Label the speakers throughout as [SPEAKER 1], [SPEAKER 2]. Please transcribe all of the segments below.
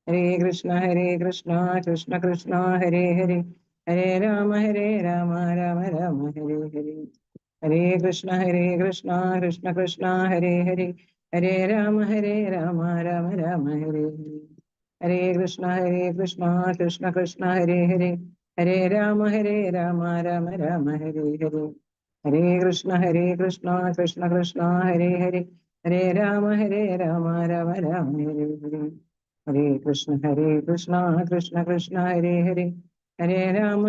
[SPEAKER 1] ഹരേ കൃഷ്ണ കൃഷ്ണ കൃഷ്ണ ഹരേ ഹരേ ഹരേ രാമ രാമ രാമ ഹരേ ഹരേ. ഹരേ കൃഷ്ണ കൃഷ്ണ കൃഷ്ണ ഹരേ ഹരേ ഹരേ രാമ രാമ രാമ ഹരേ ഹരേ. ഹരേ കൃഷ്ണ കൃഷ്ണ കൃഷ്ണ ഹരേ ഹരേ ഹരേ രാമ രാമ രാമ ഹരേ ഹരേ. ഹരേ കൃഷ്ണ കൃഷ്ണ കൃഷ്ണ ഹരേ ഹരേ ഹരേ രാമ രാമ രാമ ഹരേ ഹരേ. ഹരേ കൃഷ്ണ കൃഷ്ണ കൃഷ്ണ ഹരേ ഹരേ ഹരേ രാമ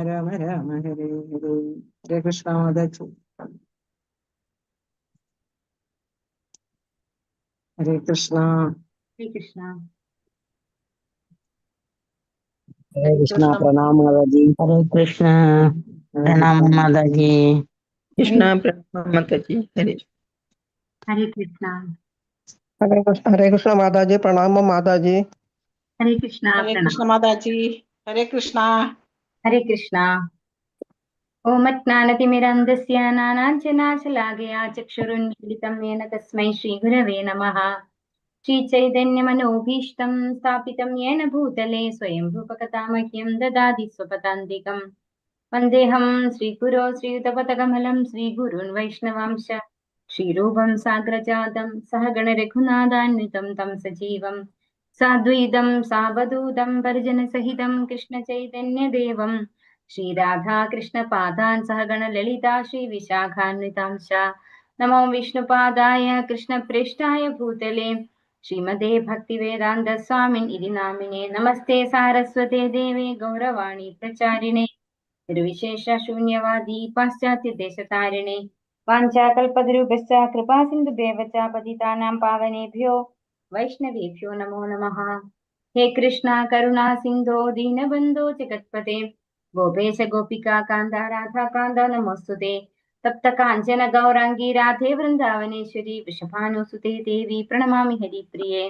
[SPEAKER 1] രാമ രാമ ഹരേ ഹരേ. ഹരേ കൃഷ്ണ മാതാജി. ഹരേ കൃഷ്ണ.
[SPEAKER 2] ഹരേ കൃഷ്ണ.
[SPEAKER 3] हरे कृष्णा प्रणाम माताजी।
[SPEAKER 4] हरे कृष्णा प्रणाम माताजी।
[SPEAKER 5] कृष्णा प्रणाम माताजी। हरे
[SPEAKER 2] ഹരേ കൃഷ്ണ.
[SPEAKER 6] हरे कृष्ण माताजी प्रणाम माताजी।
[SPEAKER 2] ഹരേ കൃഷ്ണ.
[SPEAKER 7] हरे कृष्ण माताजी। हरे कृष्णा।
[SPEAKER 2] ഹരേ കൃഷ്ണ. ഓം അജ്ഞാനതിമിരന്ധസ്യ നാനാഞ്ജനാശലാകയാ ചക്ഷുരുന്മീലിതം യേന തസ്മൈ ശ്രീഗുരവേ നമഃ. ശ്രീചൈതന്യമനോഭീഷ്ടം സ്ഥാപിതം യേന ഭൂതലേ സ്വയം രൂപകഥാമഹ്യം ദദാതി സ്വപദാന്തികം. വന്ദേഹം ശ്രീഗുരോ ശ്രീയുതപദകമലം ശ്രീഗുരുन् വൈഷ്ണവാംശ ശ്രീരൂപം സാഗ്രജാതം സഹഗണ രഘുനാഥാന്വിതം തം സജീവം സാദ്വൈതം സാവധൂതം പരിജനസഹിതം കൃഷ്ണചൈതന്യദേവം ശ്രീരാധാകൃഷ്ണപാദാൻ സഹഗണ ലളിതാ ശ്രീവിശാഖാന്വിതാംശ. നമോ വിഷ്ണുപാദായ കൃഷ്ണപ്രേഷ്ഠായ ഭൂതലേ ശ്രീമതേ ഭക്തിവേദാന്ത സ്വാമിൻ ഇതി നാമിനെ. നമസ്തേ സാരസ്വതേ ദേവേ ഗൗരവാണി പ്രചാരിണേ നിർവിശേഷ ശൂന്യവാദി പാശ്ചാത്യ ദേശതാരിണേ. വാഞ്ചാകൽപതരുഭ്യശ്ച കൃപാസിന്ധുഭ്യവ ച പതിതാനാം പാവനേഭ്യോ വൈഷ്ണവേഭ്യോ നമോ നമഃ. ഹേ കൃഷ്ണ കരുണാ സിന്ധോ ദീനബന്ധോ ജഗത്പതേ ഗോപേശ ഗോപികാ കാന്ത രാധാകാന്ത നമോസ്തുതേ. തപ്ത കാഞ്ചന ഗൗരാംഗി രാധേ വൃന്ദാവനേശ്വരി വൃഷഭാനുസുതേ ദേവി പ്രണമാമി ഹരിപ്രിയേ.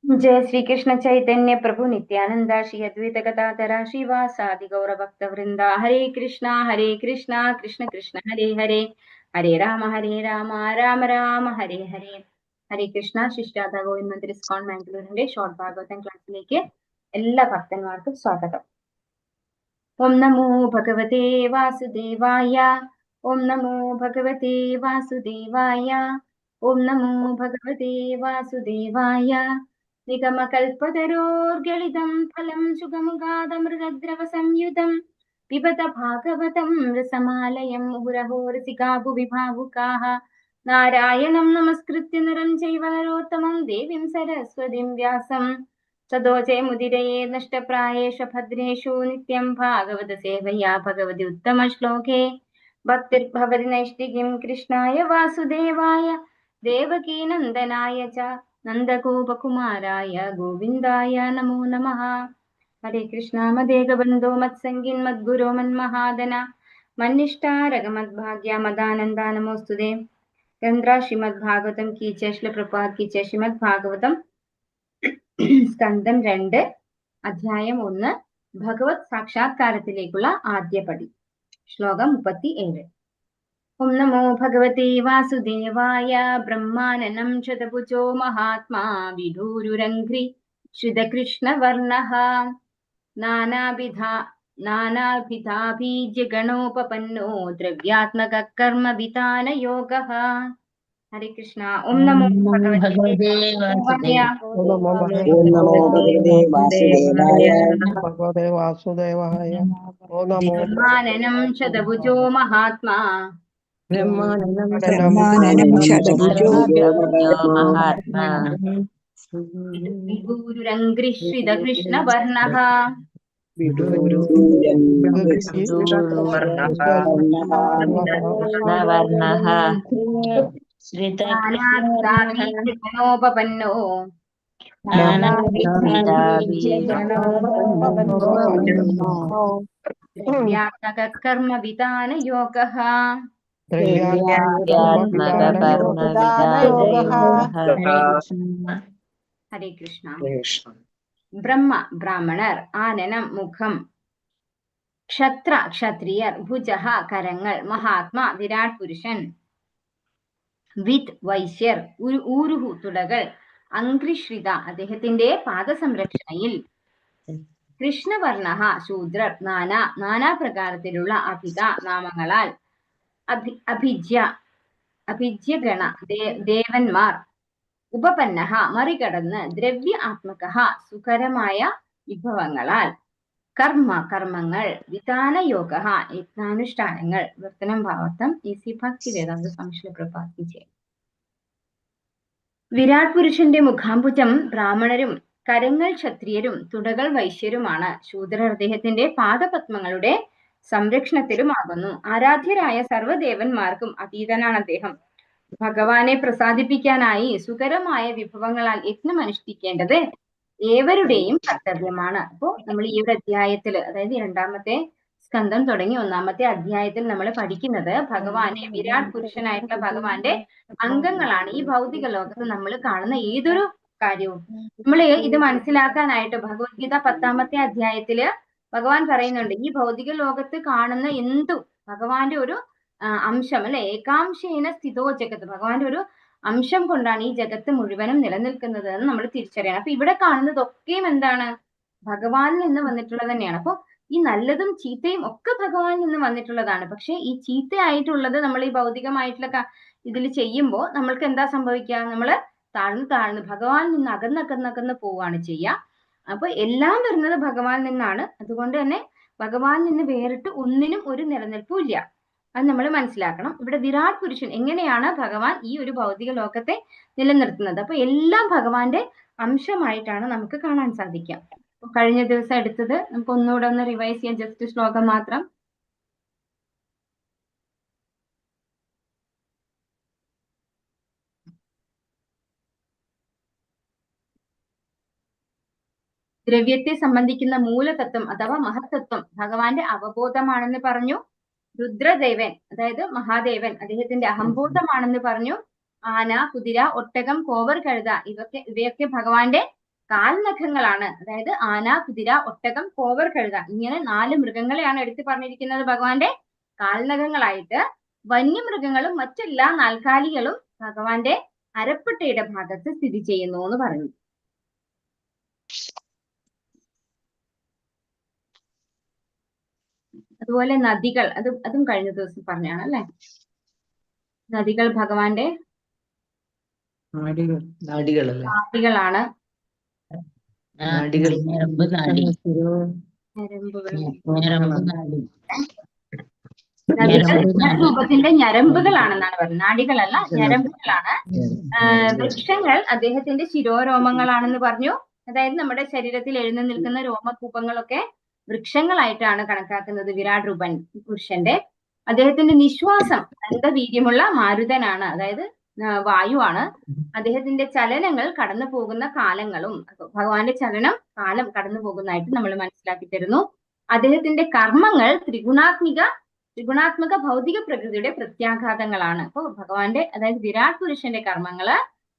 [SPEAKER 2] जय श्री कृष्ण चैतन्य प्रभु नित्यानंदा श्री अद्वैत गदाधर श्रीवासादि गौर भक्त वृंदा. हरे कृष्णा कृष्ण कृष्ण हरे हरे हरे राम राम राम हरे हरे. ഹരേ കൃഷ്ണ. ശിഷ്ടാദ ഗോവിന്ദ് മന്ദിർ ഇസ്കോൺ മാംഗ്ലൂരിന്റെ ഷോർട്ട് ഭാഗവതം ക്ലാസ്സിലേക്ക് എല്ലാ ഭക്തന്മാർക്കും സ്വാഗതം. ഓം നമോ ഭഗവതേ വാസുദേവായ. ഓം നമോ ഭഗവതേ വാസുദേവായ. ഓം നമോ ഭഗവതേ വാസുദേവായ. നിഗമകൽപതരോർഗളിതം ഫലം സുഗമുഖാദമൃതദ്രവ സംയുതം പിബത ഭാഗവതം രസമാലയം മുഹുരഹോ രസികാ ഭുവി ഭാവുകാഃ. നാരായണം നമസ്കൃത്യ നരം ചൈവ നരോത്തമം ദേവീം സരസ്വതീം വ്യാസം തതോ ജയമുദിരയേ നഷ്ടപ്രായേഷു ഭദ്രേഷു നിത്യം ഭാഗവത സേവയാ ഭഗവതി ഉത്തമ ശ്ലോകേ ഭക്തിർഭവതി നൈഷ്ഠികീം കൃഷ്ണായ വാസുദേവായ ദേവകീ നന്ദനായ ച നന്ദഗോപകുമാരായ ഗോവിന്ദായ നമോ നമഃ. ഹരേ കൃഷ്ണ. മദേകബന്ധോ മത്സംഗിൻ മദ്ഗുരോ മന്മഹാദന മന്നിഷ്ടാരകമദ്ഭാഗ്യ മദാനന്ദ നമോസ്തുതേ. ഗ്രന്ഥ ശ്രീമദ് ഭാഗവതം കീ ജയ. ശ്രീല പ്രഭുപാദ് കീ ജയ. ശ്രീമദ് ഭാഗവതം സ്കന്ധം 2 അധ്യായം 1 ഭഗവത് സാക്ഷാത്കാരത്തിലേക്കുള്ള ആദ്യപടി. ശ്ലോകം 37. ഓം നമോ ഭഗവതേ വാസുദേവായ. ബ്രഹ്മാനനം ശതഭുജോ മഹാത്മാ വിധൂരുരംഘ്രി ശ്രിതകൃഷ്ണവർണഃ നാനാഭിധാബീജഗണോപപന്നോ ദ്രവ്യാത്മക കർമ്മവിതാന യോഗഃ. ഹരേ കൃഷ്ണ. ഓം നമോ ഭഗവതേ വാസുദേവായ.
[SPEAKER 3] ओम नमो भगवते वासुदेवाय।
[SPEAKER 6] भगवते वासुदेवाय। ओम नमो
[SPEAKER 2] ബ്രഹ്മാനനം ശതഭുജോ മഹാത്മാ
[SPEAKER 1] ബ്രഹ്മാനന്ദം
[SPEAKER 4] शतभुजो महात्मा
[SPEAKER 2] വിദൂരുരംഘ്രിശ്രിതകൃഷ്ണവർണഃ
[SPEAKER 4] कृष्णवर्णः
[SPEAKER 2] നാനാഭിധാബീജഗണോപപന്നോ ദ്രവ്യാത്മക കർമ്മവിതാന യോഗഃ. ഹരേ കൃഷ്ണ. ബ്രഹ്മ ബ്രാഹ്മണർ, ആനനം മുഖം, ക്ഷത്ര ക്ഷത്രിയർ, ഭുജഹ കരങ്ങൾ, മഹാത്മാ വിരാട് പുരുഷൻ, വിത് വൈശ്യർ, ഊരുഹു തുടകൾ, അംഘ്രിശ്രിത അദ്ദേഹത്തിന്റെ പാദസംരക്ഷണയിൽ കൃഷ്ണവർണ ശൂദ്രർ നാനാ പ്രകാരത്തിലുള്ള അഭിത നാമങ്ങളാൽ അഭിജ്യഗണ ദേവന്മാർ ഉപപന്ന മറികടന്ന് ദ്രവ്യ ആത്മക സുഖരമായ വിഭവങ്ങളാൽ കർമ്മങ്ങൾ വിധാനയോഗ യജ്ഞാനുഷ്ഠാനങ്ങൾ വർത്തനം ഭാവത്തം ഈസി ഭക്തി വേദാന്ത സംശ്ലേഷ പ്രഭാതിച്ചേ. വിരാട് പുരുഷന്റെ മുഖാംബുജം ബ്രാഹ്മണരും കരങ്ങൾ ക്ഷത്രിയരും തുടകൾ വൈശ്യരുമാണ്. ശൂദ്രർ അദ്ദേഹത്തിന്റെ പാദപത്മങ്ങളുടെ സംരക്ഷണത്തിലുമാകുന്നു. ആരാധ്യരായ സർവ്വദേവന്മാർക്കും അതീതനാണ് അദ്ദേഹം. ഭഗവാനെ പ്രസാദിപ്പിക്കാനായി സുഖരമായ വിഭവങ്ങളാൽ യജ്ഞം അനുഷ്ഠിക്കേണ്ടത് ഏവരുടെയും കർത്തവ്യമാണ്. അപ്പോ നമ്മൾ ഈ ഒരു അധ്യായത്തിൽ, അതായത് 2ാമത്തെ സ്കന്ധം തുടങ്ങി 1ാമത്തെ അധ്യായത്തിൽ നമ്മൾ പഠിക്കുന്നത് ഭഗവാനെ, വിരാട് പുരുഷനായിട്ടുള്ള ഭഗവാന്റെ അംഗങ്ങളാണ്. ഈ ഭൗതിക ലോകത്ത് നമ്മൾ കാണുന്ന ഏതൊരു കാര്യവും നമ്മൾ ഇത് മനസ്സിലാക്കാനായിട്ട് ഭഗവത്ഗീത 10ാമത്തെ അധ്യായത്തില് ഭഗവാൻ പറയുന്നുണ്ട്, ഈ ഭൗതിക ലോകത്ത് കാണുന്ന എന്തും ഭഗവാന്റെ ഒരു അംശം, അല്ലെ, ഏകാംശേന സ്ഥിതോ ജഗത്ത്, ഭഗവാന്റെ ഒരു അംശം കൊണ്ടാണ് ഈ ജഗത്ത് മുഴുവനും നിലനിൽക്കുന്നത് എന്ന് നമ്മൾ തിരിച്ചറിയണം. അപ്പൊ ഇവിടെ കാണുന്നതൊക്കെയും എന്താണ്? ഭഗവാനിൽ നിന്ന് വന്നിട്ടുള്ളത് തന്നെയാണ്. അപ്പൊ ഈ നല്ലതും ചീത്തയും ഒക്കെ ഭഗവാനിൽ നിന്ന് വന്നിട്ടുള്ളതാണ്. പക്ഷെ ഈ ചീത്തയായിട്ടുള്ളത് നമ്മൾ ഈ ഭൗതികമായിട്ടുള്ള ഇതിൽ ചെയ്യുമ്പോൾ നമ്മൾക്ക് എന്താ സംഭവിക്കുക? നമ്മള് താഴ്ന്ന് ഭഗവാനിൽ നിന്ന് അകന്നകന്ന് പോവുകയാണ് ചെയ്യുക. അപ്പൊ എല്ലാം വരുന്നത് ഭഗവാനിൽ നിന്നാണ്. അതുകൊണ്ട് തന്നെ ഭഗവാനിൽ നിന്ന് വേറിട്ട് ഒന്നിനും ഒരു നിലനിൽപ്പും ഇല്ല. അത് നമ്മൾ മനസ്സിലാക്കണം. ഇവിടെ വിരാട് പുരുഷൻ എങ്ങനെയാണ് ഭഗവാൻ ഈ ഒരു ഭൗതിക ലോകത്തെ നിലനിർത്തുന്നത്? അപ്പൊ എല്ലാം ഭഗവാന്റെ അംശമായിട്ടാണ് നമുക്ക് കാണാൻ സാധിക്കുക. കഴിഞ്ഞ ദിവസം എടുത്തത് നമുക്ക് ഒന്നുകൂടെ ഒന്ന് റിവൈസ് ചെയ്യാം, ജസ്റ്റ് ശ്ലോകം മാത്രം. ദ്രവ്യത്തെ സംബന്ധിക്കുന്ന മൂലതത്വം അഥവാ മഹത്തത്വം ഭഗവാന്റെ അവബോധമാണെന്ന് പറഞ്ഞു. രുദ്രദേവൻ, അതായത് മഹാദേവൻ, അദ്ദേഹത്തിന്റെ അഹംബോധമാണെന്ന് പറഞ്ഞു. ആന, കുതിര, ഒട്ടകം, കോവർ, കഴുത ഇവയൊക്കെ ഭഗവാന്റെ കാൽനഖങ്ങളാണ്. അതായത് ആന, കുതിര, ഒട്ടകം, കോവർ, കഴുത ഇങ്ങനെ 4 മൃഗങ്ങളെയാണ് എടുത്തു പറഞ്ഞിരിക്കുന്നത് ഭഗവാന്റെ കാൽനഖങ്ങളായിട്ട്. വന്യമൃഗങ്ങളും മറ്റെല്ലാ നാൽക്കാലികളും ഭഗവാന്റെ അരപ്പട്ടയുടെ ഭാഗത്ത് സ്ഥിതി ചെയ്യുന്നു എന്ന് പറഞ്ഞു. അതുപോലെ നദികൾ, അതും കഴിഞ്ഞ ദിവസം പറഞ്ഞാണ് അല്ലെ. നദികൾ ഭഗവാന്റെ നാഡികളാണ്. രൂപത്തിന്റെ ഞരമ്പുകളാണെന്നാണ് പറയുന്നത്. നാഡികളല്ല, ഞരമ്പുകളാണ്. വൃക്ഷങ്ങൾ അദ്ദേഹത്തിന്റെ ശിരോരോമങ്ങളാണെന്ന് പറഞ്ഞു. അതായത് നമ്മുടെ ശരീരത്തിൽ എഴുന്നു നിൽക്കുന്ന രോമകൂപങ്ങളൊക്കെ വൃക്ഷങ്ങളായിട്ടാണ് കണക്കാക്കുന്നത് വിരാട് രൂപൻ പുരുഷന്റെ. അദ്ദേഹത്തിന്റെ നിശ്വാസം അനന്തവീര്യമുള്ള മാരുതനാണ്, അതായത് വായുവാണ്. അദ്ദേഹത്തിന്റെ ചലനങ്ങൾ കടന്നു പോകുന്ന കാലങ്ങളും, ഭഗവാന്റെ ചലനം കാലം കടന്നു പോകുന്നതായിട്ട് നമ്മൾ മനസ്സിലാക്കി തരുന്നു. അദ്ദേഹത്തിന്റെ കർമ്മങ്ങൾ ത്രിഗുണാത്മക ഭൗതിക പ്രകൃതിയുടെ പ്രത്യാഘാതങ്ങളാണ്. അപ്പൊ ഭഗവാന്റെ, അതായത് വിരാട് പുരുഷന്റെ കർമ്മങ്ങള്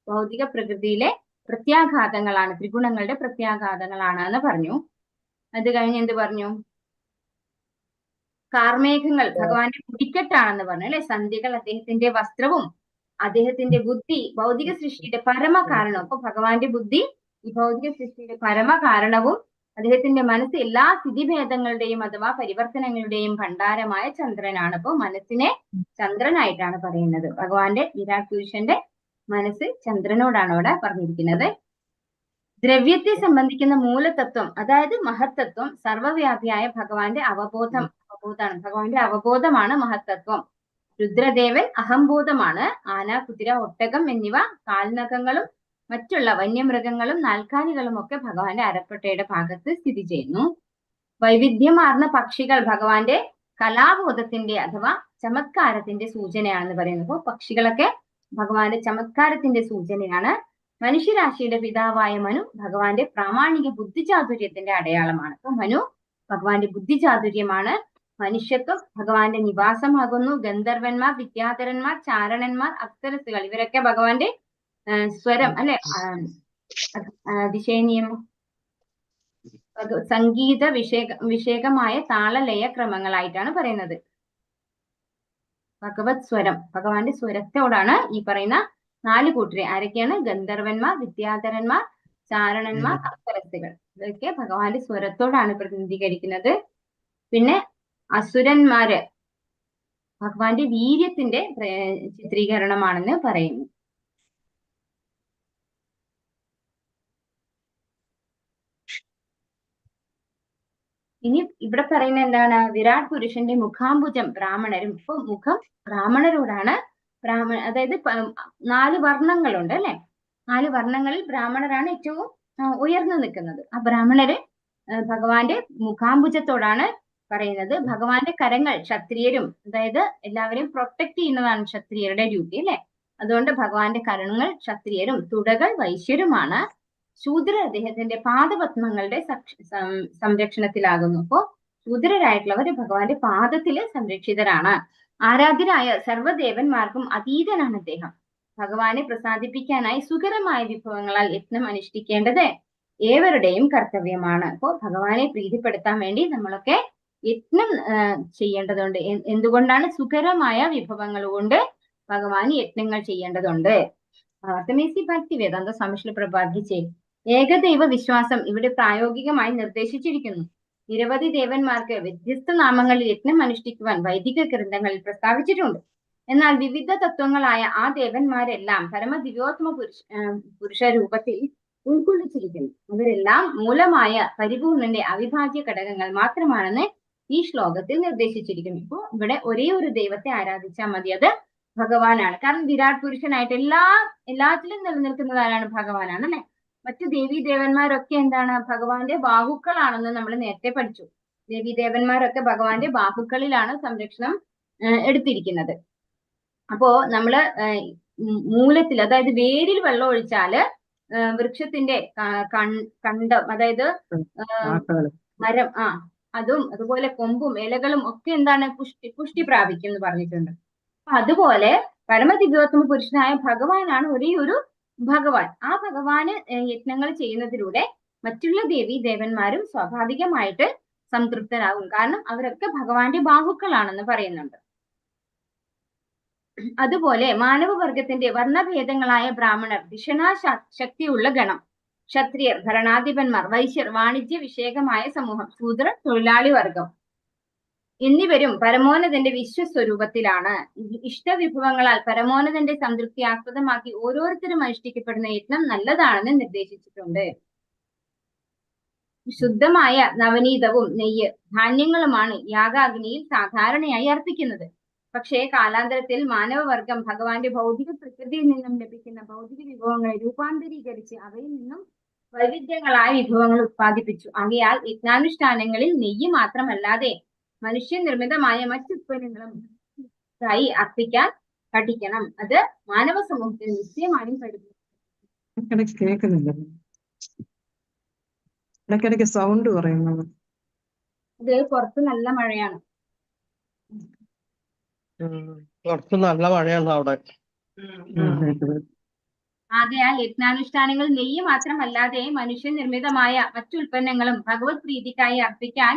[SPEAKER 2] ഭൗതിക പ്രകൃതിയിലെ പ്രത്യാഘാതങ്ങളാണ്, ത്രിഗുണങ്ങളുടെ പ്രത്യാഘാതങ്ങളാണ് എന്ന് പറഞ്ഞു. അത് കഴിഞ്ഞ് എന്ത് പറഞ്ഞു? കാർമേഘങ്ങൾ ഭഗവാന്റെ കുടിക്കെട്ടാണെന്ന് പറഞ്ഞു അല്ലെ. സന്ധ്യകൾ അദ്ദേഹത്തിന്റെ വസ്ത്രവും അദ്ദേഹത്തിന്റെ ബുദ്ധി ഭൗതിക സൃഷ്ടിയുടെ പരമ കാരണവും. അപ്പൊ ഭഗവാന്റെ ബുദ്ധി ഈ ഭൗതിക സൃഷ്ടിയുടെ പരമ കാരണവും അദ്ദേഹത്തിന്റെ മനസ്സ് എല്ലാ സ്ഥിതിഭേദങ്ങളുടെയും അഥവാ പരിവർത്തനങ്ങളുടെയും ഭണ്ഡാരമായ ചന്ദ്രനാണ്. അപ്പൊ മനസ്സിനെ ചന്ദ്രനായിട്ടാണ് പറയുന്നത്. ഭഗവാന്റെ വിരാട് പുരുഷന്റെ മനസ്സ് ചന്ദ്രനോടാണ് അവിടെ പറഞ്ഞിരിക്കുന്നത്. ദ്രവ്യത്തെ സംബന്ധിക്കുന്ന മൂലതത്വം, അതായത് മഹത്തത്വം, സർവ്വവ്യാപിയായ ഭഗവാന്റെ അവബോധമാണ്. ഭഗവാന്റെ അവബോധമാണ് മഹത്തത്വം. രുദ്രദേവൻ അഹംബോധമാണ്. ആന, കുതിര, ഒട്ടകം എന്നിവ കാൽനഖങ്ങളും മറ്റുള്ള വന്യമൃഗങ്ങളും നാൽക്കാലികളും ഒക്കെ ഭഗവാന്റെ അരപ്പട്ടയുടെ ഭാഗത്ത് സ്ഥിതി ചെയ്യുന്നു. വൈവിധ്യമാർന്ന പക്ഷികൾ ഭഗവാന്റെ കലാബോധത്തിന്റെ അഥവാ ചമത്കാരത്തിന്റെ സൂചനയാണെന്ന് പറയുന്നു. അപ്പോൾ പക്ഷികളൊക്കെ ഭഗവാന്റെ ചമത്കാരത്തിന്റെ സൂചനയാണ്. മനുഷ്യരാശിയുടെ പിതാവായ മനു ഭഗവാന്റെ പ്രാമാണിക ബുദ്ധിചാതുര്യത്തിന്റെ അടയാളമാണ്. അപ്പൊ മനു ഭഗവാന്റെ ബുദ്ധിചാതുര്യമാണ്. മനുഷ്യത്വം ഭഗവാന്റെ നിവാസമാകുന്നു. ഗന്ധർവന്മാർ, വിദ്യാധരന്മാർ, ചാരണന്മാർ, അപ്സരസുകൾ ഇവരൊക്കെ ഭഗവാന്റെ സ്വരം അല്ലെ, അതിശയനീയം സംഗീത വിഷേകമായ താളലയ ക്രമങ്ങളായിട്ടാണ് പറയുന്നത്. ഭഗവത് സ്വരം, ഭഗവാന്റെ സ്വരത്തോടാണ് ഈ പറയുന്ന 4 കൂട്ടരെ. ആരൊക്കെയാണ്? ഗന്ധർവന്മാർ, വിദ്യാധരന്മാർ, ചാരണന്മാർ, അപ്സരസ്സുകൾ. ഇതൊക്കെ ഭഗവാന്റെ സ്വരത്തോടാണ് പ്രതിനിധീകരിക്കുന്നത്. പിന്നെ അസുരന്മാര് ഭഗവാന്റെ വീര്യത്തിന്റെ ചിത്രീകരണമാണെന്ന് പറയുന്നു. ഇനി ഇവിടെ പറയുന്ന എന്താണ്? വിരാട് പുരുഷന്റെ മുഖാംബുജം ബ്രാഹ്മണരും. ഇപ്പൊ മുഖം ബ്രാഹ്മണരോടാണ്. അതായത് 4 വർണ്ണങ്ങളുണ്ട് അല്ലെ? 4 വർണ്ണങ്ങളിൽ ബ്രാഹ്മണരാണ് ഏറ്റവും ഉയർന്നു നിൽക്കുന്നത്. ആ ബ്രാഹ്മണര് ഭഗവാന്റെ മുഖാംബുജത്തോടാണ് പറയുന്നത്. ഭഗവാന്റെ കരങ്ങൾ ക്ഷത്രിയരും, അതായത് എല്ലാവരെയും പ്രൊട്ടക്ട് ചെയ്യുന്നതാണ് ക്ഷത്രിയരുടെ ഡ്യൂട്ടി അല്ലെ? അതുകൊണ്ട് ഭഗവാന്റെ കരങ്ങൾ ക്ഷത്രിയരും തുടകൾ വൈശ്യരുമാണ്. ശൂദ്ര അദ്ദേഹത്തിന്റെ പാദപത്മങ്ങളുടെ സംരക്ഷണത്തിലാകുന്നു. അപ്പോ ശൂദ്രരായിട്ടുള്ളവർ ഭഗവാന്റെ പാദത്തില് സംരക്ഷിതരാണ്. ആരാധ്യരായ സർവ്വദേവന്മാർക്കും അതീതനാണ് അദ്ദേഹം. ഭഗവാനെ പ്രസാദിപ്പിക്കാനായി സുഖകരമായ വിഭവങ്ങളാൽ യത്നം അനുഷ്ഠിക്കേണ്ടത് ഏവരുടെയും കർത്തവ്യമാണ്. അപ്പോ ഭഗവാനെ പ്രീതിപ്പെടുത്താൻ വേണ്ടി നമ്മളൊക്കെ യത്നം ചെയ്യേണ്ടതുണ്ട്. എന്തുകൊണ്ടാണ്? സുഖകരമായ വിഭവങ്ങൾ കൊണ്ട് ഭഗവാന് യത്നങ്ങൾ ചെയ്യേണ്ടതുണ്ട്. ആർത്തമേസി ഭക്തി വേദാന്ത സ്വാമി പ്രഭാതിച്ചേ ഏകദൈവ വിശ്വാസം ഇവിടെ പ്രായോഗികമായി നിർദ്ദേശിച്ചിരിക്കുന്നു. നിരവധി ദേവന്മാർക്ക് വ്യത്യസ്ത നാമങ്ങളിൽ യത്നം അനുഷ്ഠിക്കുവാൻ വൈദിക ഗ്രന്ഥങ്ങളിൽ പ്രസ്താവിച്ചിട്ടുണ്ട്. എന്നാൽ വിവിധ തത്വങ്ങളായ ആ ദേവന്മാരെല്ലാം പരമദിവ്യോത്തമ പുരുഷ രൂപത്തിൽ ഉൾക്കൊള്ളിച്ചിരിക്കുന്നു. അവരെല്ലാം മൂലമായ പരിപൂർണന്റെ അവിഭാജ്യ ഘടകങ്ങൾ മാത്രമാണെന്ന് ഈ ശ്ലോകത്തിൽ നിർദ്ദേശിച്ചിരിക്കുന്നു. ഇപ്പോ ഇവിടെ ഒരേ ഒരു ദൈവത്തെ ആരാധിച്ചാൽ മതി, അത് ഭഗവാനാണ്. കാരണം വിരാട് പുരുഷനായിട്ട് എല്ലാത്തിലും നിലനിൽക്കുന്നത് ആരാണ്? ഭഗവാനാണ് അല്ലെ? മറ്റു ദേവീ ദേവന്മാരൊക്കെ എന്താണ്? ഭഗവാന്റെ ബാഹുക്കളാണെന്ന് നമ്മൾ നേരത്തെ പഠിച്ചു. ദേവീ ദേവന്മാരൊക്കെ ഭഗവാന്റെ ബാഹുക്കളിലാണ് സംരക്ഷണം എടുത്തിരിക്കുന്നത്. അപ്പോ നമ്മള് മൂലത്തിൽ, അതായത് വേരിൽ വെള്ളം ഒഴിച്ചാല് വൃക്ഷത്തിന്റെ കണ്ടം, അതായത് മരം, അതും അതുപോലെ കൊമ്പും ഇലകളും ഒക്കെ എന്താണ്? പുഷ്ടി പ്രാപിക്കും എന്ന് പറഞ്ഞിട്ടുണ്ട്. അതുപോലെ പരമദിവ്യോത്തമ പുരുഷനായ ഭഗവാനാണ് ഒരേ ഒരു ഭഗവാൻ. ആ ഭഗവാന് യത്നങ്ങൾ ചെയ്യുന്നതിലൂടെ മറ്റുള്ള ദേവീ ദേവന്മാരും സ്വാഭാവികമായിട്ട് സംതൃപ്തരാകും. കാരണം അവരൊക്കെ ഭഗവാന്റെ ബാഹുക്കളാണെന്ന് പറയുന്നുണ്ട്. അതുപോലെ മാനവവർഗത്തിന്റെ വർണ്ണഭേദങ്ങളായ ബ്രാഹ്മണർ, ധിഷണാ ശക്തിയുള്ള ഗണം, ക്ഷത്രിയർ, ഭരണാധിപന്മാർ, വൈശ്യർ, വാണിജ്യ വിഷയകമായ സമൂഹം, ശൂദ്ര തൊഴിലാളി വർഗം എന്നിവരും പരമോന്നതന്റെ വിശ്വസ്വരൂപത്തിലാണ്. ഇഷ്ടവിഭവങ്ങളാൽ പരമോന്നതന്റെ സംതൃപ്തി ആസ്പദമാക്കി ഓരോരുത്തരും അനുഷ്ഠിക്കപ്പെടുന്ന യത്നം നല്ലതാണെന്ന് നിർദ്ദേശിച്ചിട്ടുണ്ട്. ശുദ്ധമായ നവനീതവും നെയ്യ്, ധാന്യങ്ങളുമാണ് യാഗാഗ്നിയിൽ സാധാരണയായി അർപ്പിക്കുന്നത്. പക്ഷേ കാലാന്തരത്തിൽ മാനവവർഗം ഭഗവാന്റെ ഭൗതിക പ്രകൃതിയിൽ നിന്നും ലഭിക്കുന്ന ഭൗതിക വിഭവങ്ങളെ രൂപാന്തരീകരിച്ച് അവയിൽ നിന്നും വൈവിധ്യങ്ങളായ വിഭവങ്ങൾ ഉത്പാദിപ്പിച്ചു. ആകയാൽ യജ്ഞാനുഷ്ഠാനങ്ങളിൽ നെയ്യ് മാത്രമല്ലാതെ മനുഷ്യനിർമ്മിതമായ മറ്റു ഉത്പന്നങ്ങളും അർപ്പിക്കാൻ പഠിക്കണം. അത് മാനവ സമൂഹത്തിന് നിശ്ചയമായും പഠിപ്പിക്കും.
[SPEAKER 1] കേൾക്കുന്നില്ല, ഇടയ്ക്കിടയ്ക്ക് സൗണ്ട് പറയുന്നത്.
[SPEAKER 2] ഇത് പുറത്ത് നല്ല മഴയാണ്.
[SPEAKER 6] പുറത്ത് നല്ല മഴയാണ് അവിടെ.
[SPEAKER 2] ആകയാൽ യജ്ഞാനുഷ്ഠാനങ്ങൾ നെയ്യ് മാത്രമല്ലാതെ മനുഷ്യനിർമ്മിതമായ മറ്റു ഉൽപ്പന്നങ്ങളും ഭഗവത് പ്രീതിക്കായി അർപ്പിക്കാൻ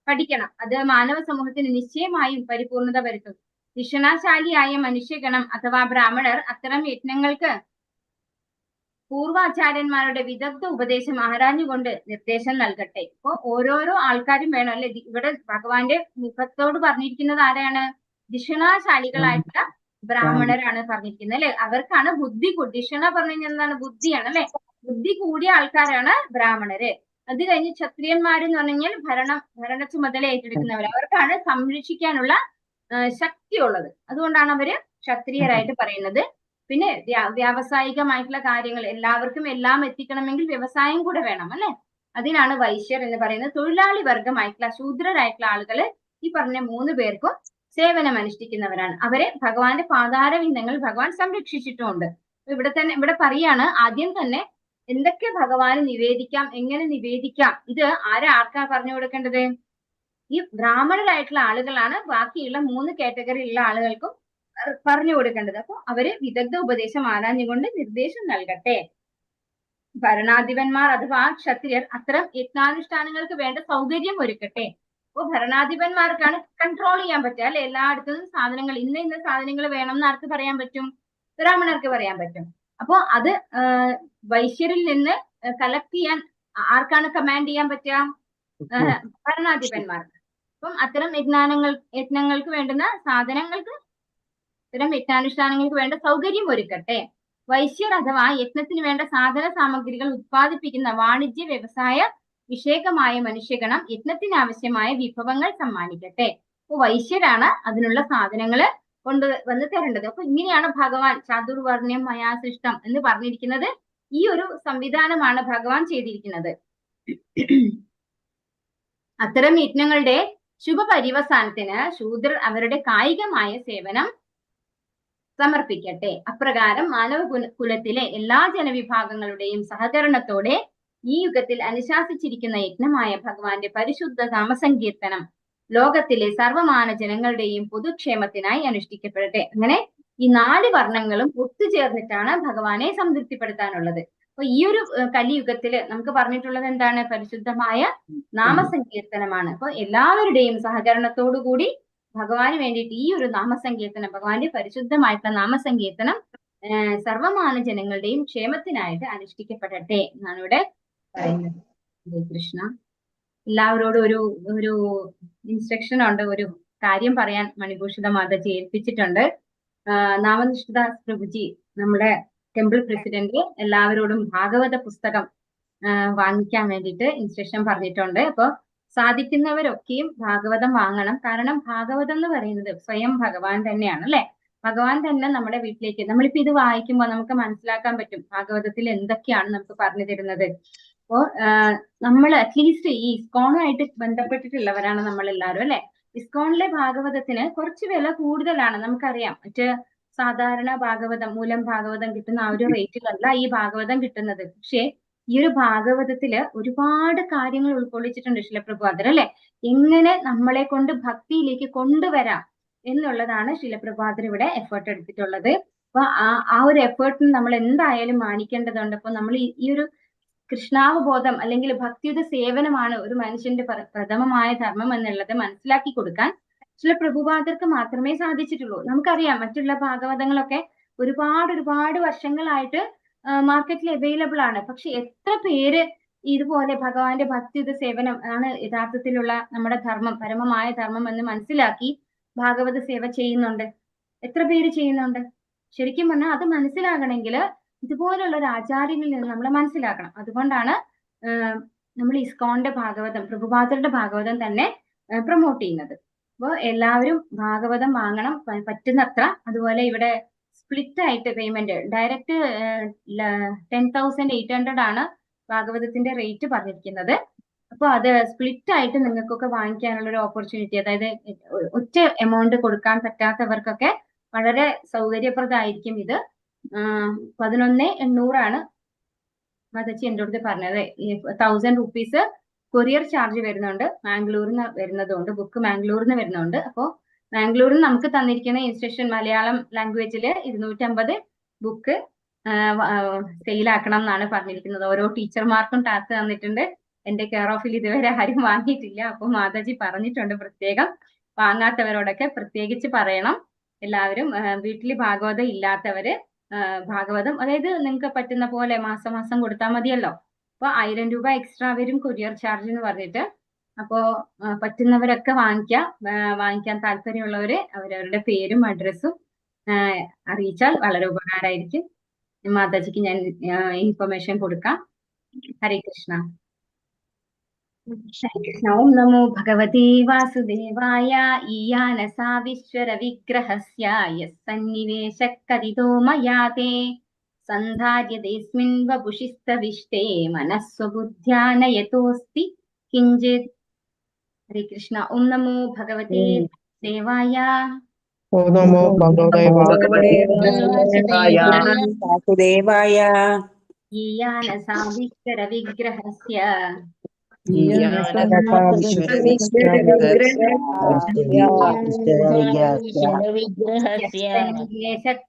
[SPEAKER 2] പഠിക്കണം. അത് മാനവ സമൂഹത്തിന് നിശ്ചയമായും പരിപൂർണത വരുത്തും. ധിഷണാശാലിയായ മനുഷ്യഗണം അഥവാ ബ്രാഹ്മണർ അത്തരം യജ്ഞങ്ങൾക്ക് പൂർവാചാര്യന്മാരുടെ വിദഗ്ധ ഉപദേശം ആരാഞ്ഞുകൊണ്ട് നിർദ്ദേശം നൽകട്ടെ. ഇപ്പൊ ഓരോരോ ആൾക്കാരും വേണം അല്ലെ? ഇവിടെ ഭഗവാന്റെ മുഖത്തോട് പറഞ്ഞിരിക്കുന്നത് ആരാണ്? ധിഷണാശാലികളായിട്ടുള്ള ബ്രാഹ്മണരാണ് പറഞ്ഞിരിക്കുന്നത് അല്ലെ? അവർക്കാണ് ബുദ്ധി. ധിഷണ പറഞ്ഞു കഴിഞ്ഞാൽ എന്താണ്? ബുദ്ധിയാണ് അല്ലെ? ബുദ്ധി കൂടിയ ആൾക്കാരാണ് ബ്രാഹ്മണര്. അത് കഴിഞ്ഞ് ക്ഷത്രിയന്മാരെന്ന് പറഞ്ഞു കഴിഞ്ഞാൽ ഭരണ ചുമതല ഏറ്റെടുക്കുന്നവർ. അവർക്കാണ് സംരക്ഷിക്കാനുള്ള ശക്തിയുള്ളത്. അതുകൊണ്ടാണ് അവര് ക്ഷത്രിയരായിട്ട് പറയുന്നത്. പിന്നെ വ്യാവസായികമായിട്ടുള്ള കാര്യങ്ങൾ എല്ലാവർക്കും എല്ലാം എത്തിക്കണമെങ്കിൽ വ്യവസായം കൂടെ വേണം അല്ലെ? അതിനാണ് വൈശ്യർ എന്ന് പറയുന്നത്. തൊഴിലാളി വർഗമായിട്ടുള്ള ശൂദ്രരായിട്ടുള്ള ആളുകള് ഈ പറഞ്ഞ 3 പേർക്കും സേവനം അനുഷ്ഠിക്കുന്നവരാണ്. അവരെ ഭഗവാന്റെ പാതാരവിന്ദങ്ങൾ ഭഗവാൻ സംരക്ഷിച്ചിട്ടുമുണ്ട്. ഇവിടെ പറയാണ് ആദ്യം തന്നെ എന്തൊക്കെ ഭഗവാന് നിവേദിക്കാം, എങ്ങനെ നിവേദിക്കാം, ഇത് ആർക്കാ പറഞ്ഞു കൊടുക്കേണ്ടത്? ഈ ബ്രാഹ്മണരായിട്ടുള്ള ആളുകളാണ് ബാക്കിയുള്ള 3 കാറ്റഗറിയിലുള്ള ആളുകൾക്കും പറഞ്ഞു കൊടുക്കേണ്ടത്. അപ്പൊ അവര് വിദഗ്ധ ഉപദേശം ആരാഞ്ഞുകൊണ്ട് നിർദ്ദേശം നൽകട്ടെ. ഭരണാധിപന്മാർ അഥവാ ക്ഷത്രിയർ അത്തരം യജ്ഞാനുഷ്ഠാനങ്ങൾക്ക് വേണ്ട സൗകര്യം ഒരുക്കട്ടെ. അപ്പൊ ഭരണാധിപന്മാർക്കാണ് കൺട്രോൾ ചെയ്യാൻ പറ്റുക അല്ലെ? എല്ലായിടത്തും സാധനങ്ങൾ ഇന്ന സാധനങ്ങൾ വേണം എന്ന് ആർക്ക് പറയാൻ പറ്റും? ബ്രാഹ്മണർക്ക് പറയാൻ പറ്റും. അപ്പോ അത് വൈശ്യരിൽ നിന്ന് കളക്ട് ചെയ്യാൻ ആർക്കാണ് കമാൻഡ് ചെയ്യാൻ പറ്റുക? ഭരണാധിപന്മാർക്ക്. അപ്പം അത്തരം യജ്ഞങ്ങൾക്ക് വേണ്ടുന്ന സാധനങ്ങൾക്ക്, ഇത്തരം യജ്ഞാനുഷ്ഠാനങ്ങൾക്ക് വേണ്ട സൗകര്യം ഒരുക്കട്ടെ. വൈശ്യർ അഥവാ യജ്ഞത്തിന് വേണ്ട സാധന സാമഗ്രികൾ ഉത്പാദിപ്പിക്കുന്ന വാണിജ്യ വ്യവസായ വിഷയകമായ മനുഷ്യഗണം യജ്ഞത്തിന് ആവശ്യമായ വിഭവങ്ങൾ സമ്മാനിക്കട്ടെ. അപ്പൊ വൈശ്യരാണ് അതിനുള്ള സാധനങ്ങൾ കൊണ്ടുവന്ന് തരേണ്ടത്. അപ്പൊ ഇങ്ങനെയാണ് ഭഗവാൻ ചാതുർവർണ്ണ്യം മയാ സൃഷ്ടം എന്ന് പറഞ്ഞിരിക്കുന്നത്. ഈ ഒരു സംവിധാനമാണ് ഭഗവാൻ ചെയ്തിരിക്കുന്നത്. അത്തരം യജ്ഞങ്ങളുടെ ശുഭപര്യവസാനത്തിന് ശൂദ്രർ അവരുടെ കായികമായ സേവനം സമർപ്പിക്കട്ടെ. അപ്രകാരം മാനവ കുലത്തിലെ എല്ലാ ജനവിഭാഗങ്ങളുടെയും സഹകരണത്തോടെ ഈ യുഗത്തിൽ അനുശാസിച്ചിരിക്കുന്ന യജ്ഞമായ ഭഗവാന്റെ പരിശുദ്ധ നാമസങ്കീർത്തനം ലോകത്തിലെ സർവമാന ജനങ്ങളുടെയും പൊതുക്ഷേമത്തിനായി അനുഷ്ഠിക്കപ്പെടട്ടെ. അങ്ങനെ ഈ 4 വർണ്ണങ്ങളും ഒത്തുചേർന്നിട്ടാണ് ഭഗവാനെ സംതൃപ്തിപ്പെടുത്താനുള്ളത്. അപ്പൊ ഈ ഒരു കലിയുഗത്തില് നമുക്ക് പറഞ്ഞിട്ടുള്ളത് എന്താണ്? പരിശുദ്ധമായ നാമസങ്കീർത്തനമാണ്. അപ്പൊ എല്ലാവരുടെയും സഹകരണത്തോടു കൂടി ഭഗവാന് വേണ്ടിയിട്ട് ഈ ഒരു നാമസങ്കീർത്തനം, ഭഗവാന്റെ പരിശുദ്ധമായിട്ടുള്ള നാമസങ്കീർത്തനം സർവമാന ജനങ്ങളുടെയും ക്ഷേമത്തിനായിട്ട് അനുഷ്ഠിക്കപ്പെടട്ടെ എന്നാണ് ഇവിടെ പറയുന്നത്. ഹരേ കൃഷ്ണ. എല്ലാവരോടും ഒരു ഇൻസ്ട്രക്ഷൻ ഉണ്ട്, ഒരു കാര്യം പറയാൻ മണിഭൂഷിത മാതാജി ഏൽപ്പിച്ചിട്ടുണ്ട്. നാമനിഷ്ഠദാസ് പ്രഭുജി, നമ്മുടെ ടെമ്പിൾ പ്രസിഡന്റ്, എല്ലാവരോടും ഭാഗവത പുസ്തകം വാങ്ങിക്കാൻ വേണ്ടിയിട്ട് ഇൻസ്ട്രക്ഷൻ പറഞ്ഞിട്ടുണ്ട്. അപ്പൊ സാധിക്കുന്നവരൊക്കെയും ഭാഗവതം വാങ്ങണം. കാരണം ഭാഗവതം എന്ന് പറയുന്നത് സ്വയം ഭഗവാൻ തന്നെയാണ്, അല്ലെ? ഭഗവാൻ തന്നെ നമ്മുടെ വീട്ടിലേക്ക്, നമ്മളിപ്പോ ഇത് വായിക്കുമ്പോൾ നമുക്ക് മനസ്സിലാക്കാൻ പറ്റും ഭാഗവതത്തിൽ എന്തൊക്കെയാണ് നമുക്ക് പറഞ്ഞു തരുന്നത്. അപ്പോ നമ്മൾ അറ്റ്ലീസ്റ്റ് ഈ ഇസ്കോണുമായിട്ട് ബന്ധപ്പെട്ടിട്ടുള്ളവരാണ് നമ്മൾ എല്ലാവരും, അല്ലെ? ഇസ്കോണിലെ ഭാഗവതത്തിന് കുറച്ച് വില കൂടുതലാണ്, നമുക്കറിയാം. മറ്റ് സാധാരണ ഭാഗവതം, മൂലം ഭാഗവതം കിട്ടുന്ന ആ ഒരു റേറ്റിലല്ല ഈ ഭാഗവതം കിട്ടുന്നത്. പക്ഷേ ഈ ഒരു ഭാഗവതത്തില് ഒരുപാട് കാര്യങ്ങൾ ഉൾക്കൊള്ളിച്ചിട്ടുണ്ട് ശിലപ്രഭുപാദർ, അല്ലെ? എങ്ങനെ നമ്മളെ കൊണ്ട് ഭക്തിയിലേക്ക് കൊണ്ടുവരാം എന്നുള്ളതാണ് ശിലപ്രഭുപാദർ ഇവിടെ എഫേർട്ട് എടുത്തിട്ടുള്ളത്. അപ്പൊ ആ ഒരു എഫേർട്ടിന് നമ്മൾ എന്തായാലും മാനിക്കേണ്ടതുണ്ട്. അപ്പൊ നമ്മൾ ഈ ഒരു കൃഷ്ണാവബോധം അല്ലെങ്കിൽ ഭക്തിയുടെ സേവനമാണ് ഒരു മനുഷ്യന്റെ പ്രഥമമായ ധർമ്മം എന്നുള്ളത് മനസ്സിലാക്കി കൊടുക്കാൻ ശിലപ്രഭുപാദർക്ക് മാത്രമേ സാധിച്ചിട്ടുള്ളൂ. നമുക്കറിയാം മറ്റുള്ള ഭാഗവതങ്ങളൊക്കെ ഒരുപാട് വർഷങ്ങളായിട്ട് മാർക്കറ്റിൽ അവൈലബിൾ ആണ്. പക്ഷെ എത്ര പേര് ഇതുപോലെ ഭഗവാന്റെ ഭക്തിയുടെ സേവനം ആണ് യഥാർത്ഥത്തിലുള്ള നമ്മുടെ ധർമ്മം, പരമമായ ധർമ്മം എന്ന് മനസ്സിലാക്കി ഭാഗവത സേവ ചെയ്യുന്നുണ്ട്? എത്ര പേര് ചെയ്യുന്നുണ്ട്? ശരിക്കും പറഞ്ഞാൽ അത് മനസ്സിലാകണമെങ്കിൽ ഇതുപോലുള്ള ഒരു ആചാര്യനിൽ നിന്ന് നമ്മൾ മനസ്സിലാക്കണം. അതുകൊണ്ടാണ് നമ്മൾ ഇസ്കോണിന്റെ ഭാഗവതം, പ്രഭുപാദരുടെ ഭാഗവതം തന്നെ പ്രൊമോട്ട് ചെയ്യുന്നത്. അപ്പോൾ എല്ലാവരും ഭാഗവതം വാങ്ങണം പറ്റുന്നത്ര. അതുപോലെ ഇവിടെ സ്പ്ലിറ്റ് ആയിട്ട് പേയ്മെന്റ്, ഡയറക്റ്റ് 10,800 ആണ് ഭാഗവതത്തിന്റെ റേറ്റ് പറഞ്ഞിരിക്കുന്നത്. അപ്പൊ അത് സ്പ്ലിറ്റ് ആയിട്ട് നിങ്ങൾക്കൊക്കെ വാങ്ങിക്കാനുള്ള ഒരു ഓപ്പർച്യൂണിറ്റി, അതായത് ഒറ്റ എമൗണ്ട് കൊടുക്കാൻ പറ്റാത്തവർക്കൊക്കെ വളരെ സൗകര്യപ്രദമായിരിക്കും ഇത്. 11,800 മതച്ചി എൻ്റെ അടുത്ത് പറഞ്ഞത്. 1,000 rupees കൊറിയർ ചാർജ് വരുന്നുണ്ട്. മാംഗ്ലൂരിൽ നിന്ന് വരുന്നതുകൊണ്ട്, ബുക്ക് മാംഗ്ലൂരിൽ നിന്ന് വരുന്നുണ്ട്. അപ്പോൾ മാംഗ്ലൂരിൽ നിന്ന് നമുക്ക് തന്നിരിക്കുന്ന ഇൻസ്ട്രക്ഷൻ മലയാളം ലാംഗ്വേജില് 250 ബുക്ക് സെയിലാക്കണം എന്നാണ് പറഞ്ഞിരിക്കുന്നത്. ഓരോ ടീച്ചർമാർക്കും ടാസ്ക് തന്നിട്ടുണ്ട്. എന്റെ കെയർ ഓഫിൽ ഇതുവരെ ആരും വാങ്ങിയിട്ടില്ല. അപ്പൊ മാതാജി പറഞ്ഞിട്ടുണ്ട് പ്രത്യേകം വാങ്ങാത്തവരോടൊക്കെ പ്രത്യേകിച്ച് പറയണം. എല്ലാവരും വീട്ടിൽ ഭാഗവതം ഇല്ലാത്തവര് ഭാഗവതം, അതായത് നിങ്ങൾക്ക് പറ്റുന്ന പോലെ മാസം കൊടുത്താൽ മതിയല്ലോ. അപ്പൊ 1000 രൂപ എക്സ്ട്രാ വരും കൊറിയർ ചാർജ് എന്ന് പറഞ്ഞിട്ട്. അപ്പോ പറ്റുന്നവരൊക്കെ വാങ്ങിക്കാൻ താല്പര്യമുള്ളവര് അവരവരുടെ പേരും അഡ്രസ്സും അറിയിച്ചാൽ വളരെ ഉപകാരമായിരിക്കും. മാതാജിക്ക് ഞാൻ ഇൻഫർമേഷൻ കൊടുക്കാം. ഹരേ കൃഷ്ണ. ഓം നമോ ഭഗവതേ വാസുദേവായ. ഈയാനസാ വിശ്വര വിഗ്രഹസ്യ യസ്സന്നിവേശ കദിതോ മയാതേ സന്ധാര്യതേസ്മിൻ വപുഷിസ്തവിഷ്ടേ മനസ്വബുദ്ധ്യാനയതോസ്തി കിഞ്ചിത്. ഹരേ കൃഷ്ണ. ഓം നമോ ഭഗവതേ വാസുദേവായ.
[SPEAKER 6] ഓം നമോ ഭഗവതേ
[SPEAKER 3] വാസുദേവായ.
[SPEAKER 2] ഈയാനസാ വിശ്വര വിഗ്രഹസ്യ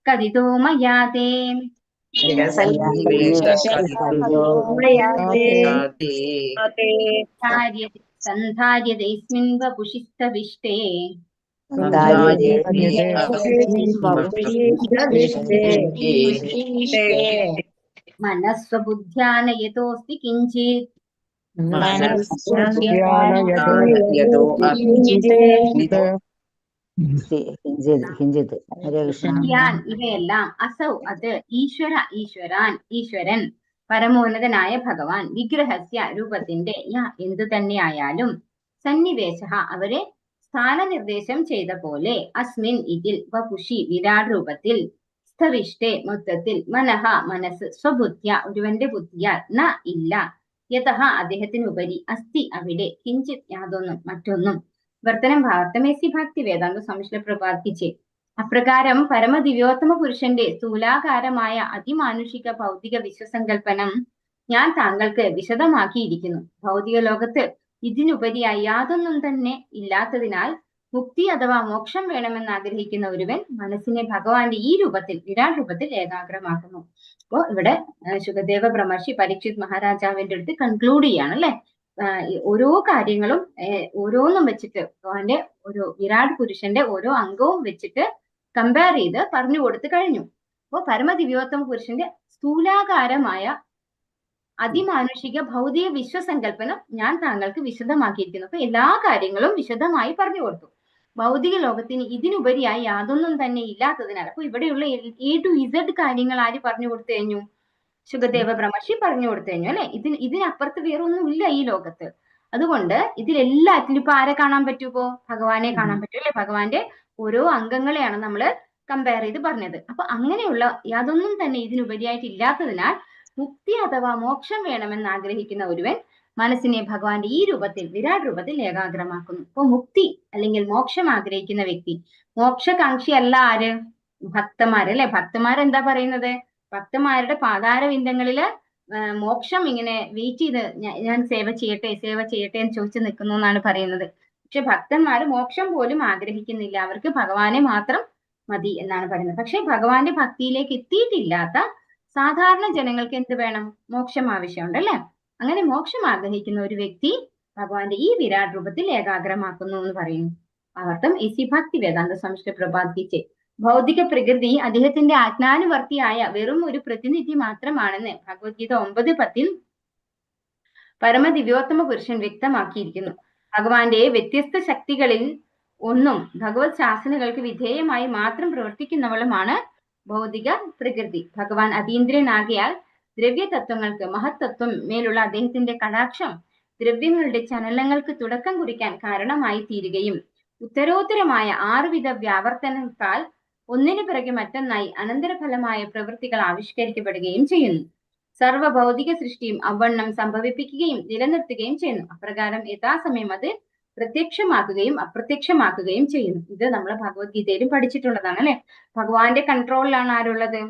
[SPEAKER 2] കദിതോ മയാതേ സന്ധാര്യതേസ്മിൻ വപുഷിസ്തവിഷ്ടേ മനസ്വബുദ്ധ്യാനയതോസ്തി കിഞ്ചിത് ഇവയെല്ലാം അസൗ അത് ഈശ്വരൻ പരമോന്നതനായ ഭഗവാൻ വിഗ്രഹസ്യ രൂപത്തിന്റെ എന്തു തന്നെയായാലും സന്നിവേശ അവരെ സ്ഥാനനിർദ്ദേശം ചെയ്ത പോലെ അസ്മിൻ ഇതിൽ വപുഷി വിരാട് രൂപത്തിൽ സ്ഥവിഷ്ടെ മൊത്തത്തിൽ മനഃ മനസ്സ് സ്വബുദ്ധ്യ ഒരുവന്റെ ബുദ്ധിയാൽ ന ഇല്ല യതഃ അദ്ദേഹത്തിനുപരി അസ്തി അവിടെ കിഞ്ചിത് യാതൊന്നും മറ്റൊന്നും വർത്തനം ഭാവർത്തമേസി ഭക്തി വേദാന്ത സംശ്ല പ്രപാദിച്ചേ അപ്രകാരം പരമദിവ്യോത്തമ പുരുഷന്റെ സ്ഥൂലാകാരമായ അതിമാനുഷിക ഭൗതിക വിശ്വസങ്കല്പനം ഞാൻ താങ്കൾക്ക് വിശദമാക്കിയിരിക്കുന്നു. ഭൗതിക ലോകത്ത് ഇതിനുപരിയായി യാതൊന്നും തന്നെ ഇല്ലാത്തതിനാൽ മുക്തി അഥവാ മോക്ഷം വേണമെന്ന് ആഗ്രഹിക്കുന്ന ഒരുവൻ മനസ്സിനെ ഭഗവാന്റെ ഈ രൂപത്തിൽ വിരാട് രൂപത്തിൽ ഏകാഗ്രമാക്കുന്നു. അപ്പോ ഇവിടെ ശുകദേവ ബ്രഹ്മർഷി പരീക്ഷിത് മഹാരാജാവിന്റെ അടുത്ത് കൺക്ലൂഡ് ചെയ്യാണ് അല്ലെ. ഓരോ കാര്യങ്ങളും ഓരോന്നും വെച്ചിട്ട് ഭഗവാന്റെ ഒരു വിരാട് പുരുഷന്റെ ഓരോ അംഗവും വെച്ചിട്ട് കമ്പയർ ചെയ്ത് പറഞ്ഞു കൊടുത്തു കഴിഞ്ഞു. അപ്പോൾ പരമദിവ്യോത്തമ പുരുഷന്റെ സ്ഥൂലാകാരമായ അതിമാനുഷിക ഭൗതിക വിശ്വസങ്കല്പനം ഞാൻ താങ്കൾക്ക് വിശദമാക്കിയിരിക്കുന്നു. അപ്പൊ എല്ലാ കാര്യങ്ങളും വിശദമായി പറഞ്ഞു കൊടുത്തു. ഭൗതിക ലോകത്തിന് ഇതിനുപരിയായി യാതൊന്നും തന്നെ ഇല്ലാത്തതിനാൽ അപ്പൊ ഇവിടെയുള്ള A to Z കാര്യങ്ങൾ ആര് പറഞ്ഞു കൊടുത്തു കഴിഞ്ഞു? ശുകദേവ ബ്രഹ്മർഷി പറഞ്ഞു കൊടുത്തു കഴിഞ്ഞു അല്ലെ. ഇതിനപ്പുറത്ത് വേറെ ഒന്നും ഇല്ല ഈ ലോകത്ത്. അതുകൊണ്ട് ഇതിലെല്ലാറ്റിലും ഇപ്പൊ ആരെ കാണാൻ പറ്റുമോ? ഭഗവാനെ കാണാൻ പറ്റും അല്ലെ. ഭഗവാന്റെ ഓരോ അംഗങ്ങളെയാണ് നമ്മൾ കമ്പയർ ചെയ്ത് പറഞ്ഞത്. അപ്പൊ അങ്ങനെയുള്ള യാതൊന്നും തന്നെ ഇതിനുപരിയായിട്ട് ഇല്ലാത്തതിനാൽ മുക്തി അഥവാ മോക്ഷം വേണമെന്ന് ആഗ്രഹിക്കുന്ന ഒരുവൻ മനസ്സിനെ ഭഗവാന്റെ ഈ രൂപത്തിൽ വിരാട് രൂപത്തിൽ ഏകാഗ്രമാക്കുന്നു. അപ്പൊ മുക്തി അല്ലെങ്കിൽ മോക്ഷം ആഗ്രഹിക്കുന്ന വ്യക്തി, മോക്ഷകാംക്ഷി അല്ല ആര്? ഭക്തന്മാരല്ലേ. ഭക്തന്മാരെന്താ പറയുന്നത്? ഭക്തന്മാരുടെ പാതാരവിന്ദങ്ങളില് മോക്ഷം ഇങ്ങനെ വെയിറ്റ് ചെയ്ത് ഞാൻ സേവ ചെയ്യട്ടെ എന്ന് ചോദിച്ചു നിൽക്കുന്നു എന്നാണ് പറയുന്നത്. പക്ഷെ ഭക്തന്മാര് മോക്ഷം പോലും ആഗ്രഹിക്കുന്നില്ല, അവർക്ക് ഭഗവാനെ മാത്രം മതി എന്നാണ് പറയുന്നത്. പക്ഷെ ഭഗവാന്റെ ഭക്തിയിലേക്ക് എത്തിയിട്ടില്ലാത്ത സാധാരണ ജനങ്ങൾക്ക് എന്ത് വേണം? മോക്ഷം ആവശ്യമുണ്ട് അല്ലെ. അങ്ങനെ മോക്ഷം ആഗ്രഹിക്കുന്ന ഒരു വ്യക്തി ഭഗവാന്റെ ഈ വിരാട് രൂപത്തിൽ ഏകാഗ്രമാക്കുന്നു എന്ന് പറയുന്നു. അർത്ഥം ഇസി ഭക്തി വേദാന്ത സംശ്ല പ്രപാദിച്ച് ഭൗതിക പ്രകൃതി അദ്ദേഹത്തിന്റെ ആജ്ഞാനുവർത്തിയായ വെറും ഒരു പ്രതിനിധി മാത്രമാണെന്ന് ഭഗവത്ഗീത 9:10 പരമദിവ്യോത്തമ പുരുഷൻ വ്യക്തമാക്കിയിരിക്കുന്നു. ഭഗവാന്റെ വ്യത്യസ്ത ശക്തികളിൽ ഒന്നും ഭഗവത് ശാസനകൾക്ക് വിധേയമായി മാത്രം പ്രവർത്തിക്കുന്നവളുമാണ് ഭൗതിക പ്രകൃതി. ഭഗവാൻ അതീന്ദ്രനാകിയാൽ ദ്രവ്യതത്വങ്ങൾക്ക് മഹത്തത്വം മേലുള്ള അദ്ദേഹത്തിന്റെ കടാക്ഷം ദ്രവ്യങ്ങളുടെ ചലനങ്ങൾക്ക് തുടക്കം കുറിക്കാൻ കാരണമായി തീരുകയും ഉത്തരോത്തരമായ 6 വിധ വ്യാവർത്തനത്താൽ ഒന്നിനു പിറകെ മറ്റൊന്നായി അനന്തരഫലമായ പ്രവൃത്തികൾ ആവിഷ്കരിക്കപ്പെടുകയും ചെയ്യുന്നു. സർവ്വ ഭൗതിക സൃഷ്ടിയും അവണ്ണം സംഭവിപ്പിക്കുകയും നിലനിർത്തുകയും ചെയ്യുന്നു. അപ്രകാരം യഥാസമയം അത് പ്രത്യക്ഷമാക്കുകയും അപ്രത്യക്ഷമാക്കുകയും ചെയ്യുന്നു. ഇത് നമ്മൾ ഭഗവത്ഗീതയിലും പഠിച്ചിട്ടുള്ളതാണ് അല്ലെ. ഭഗവാന്റെ കൺട്രോളിലാണ് ആരുള്ളത്?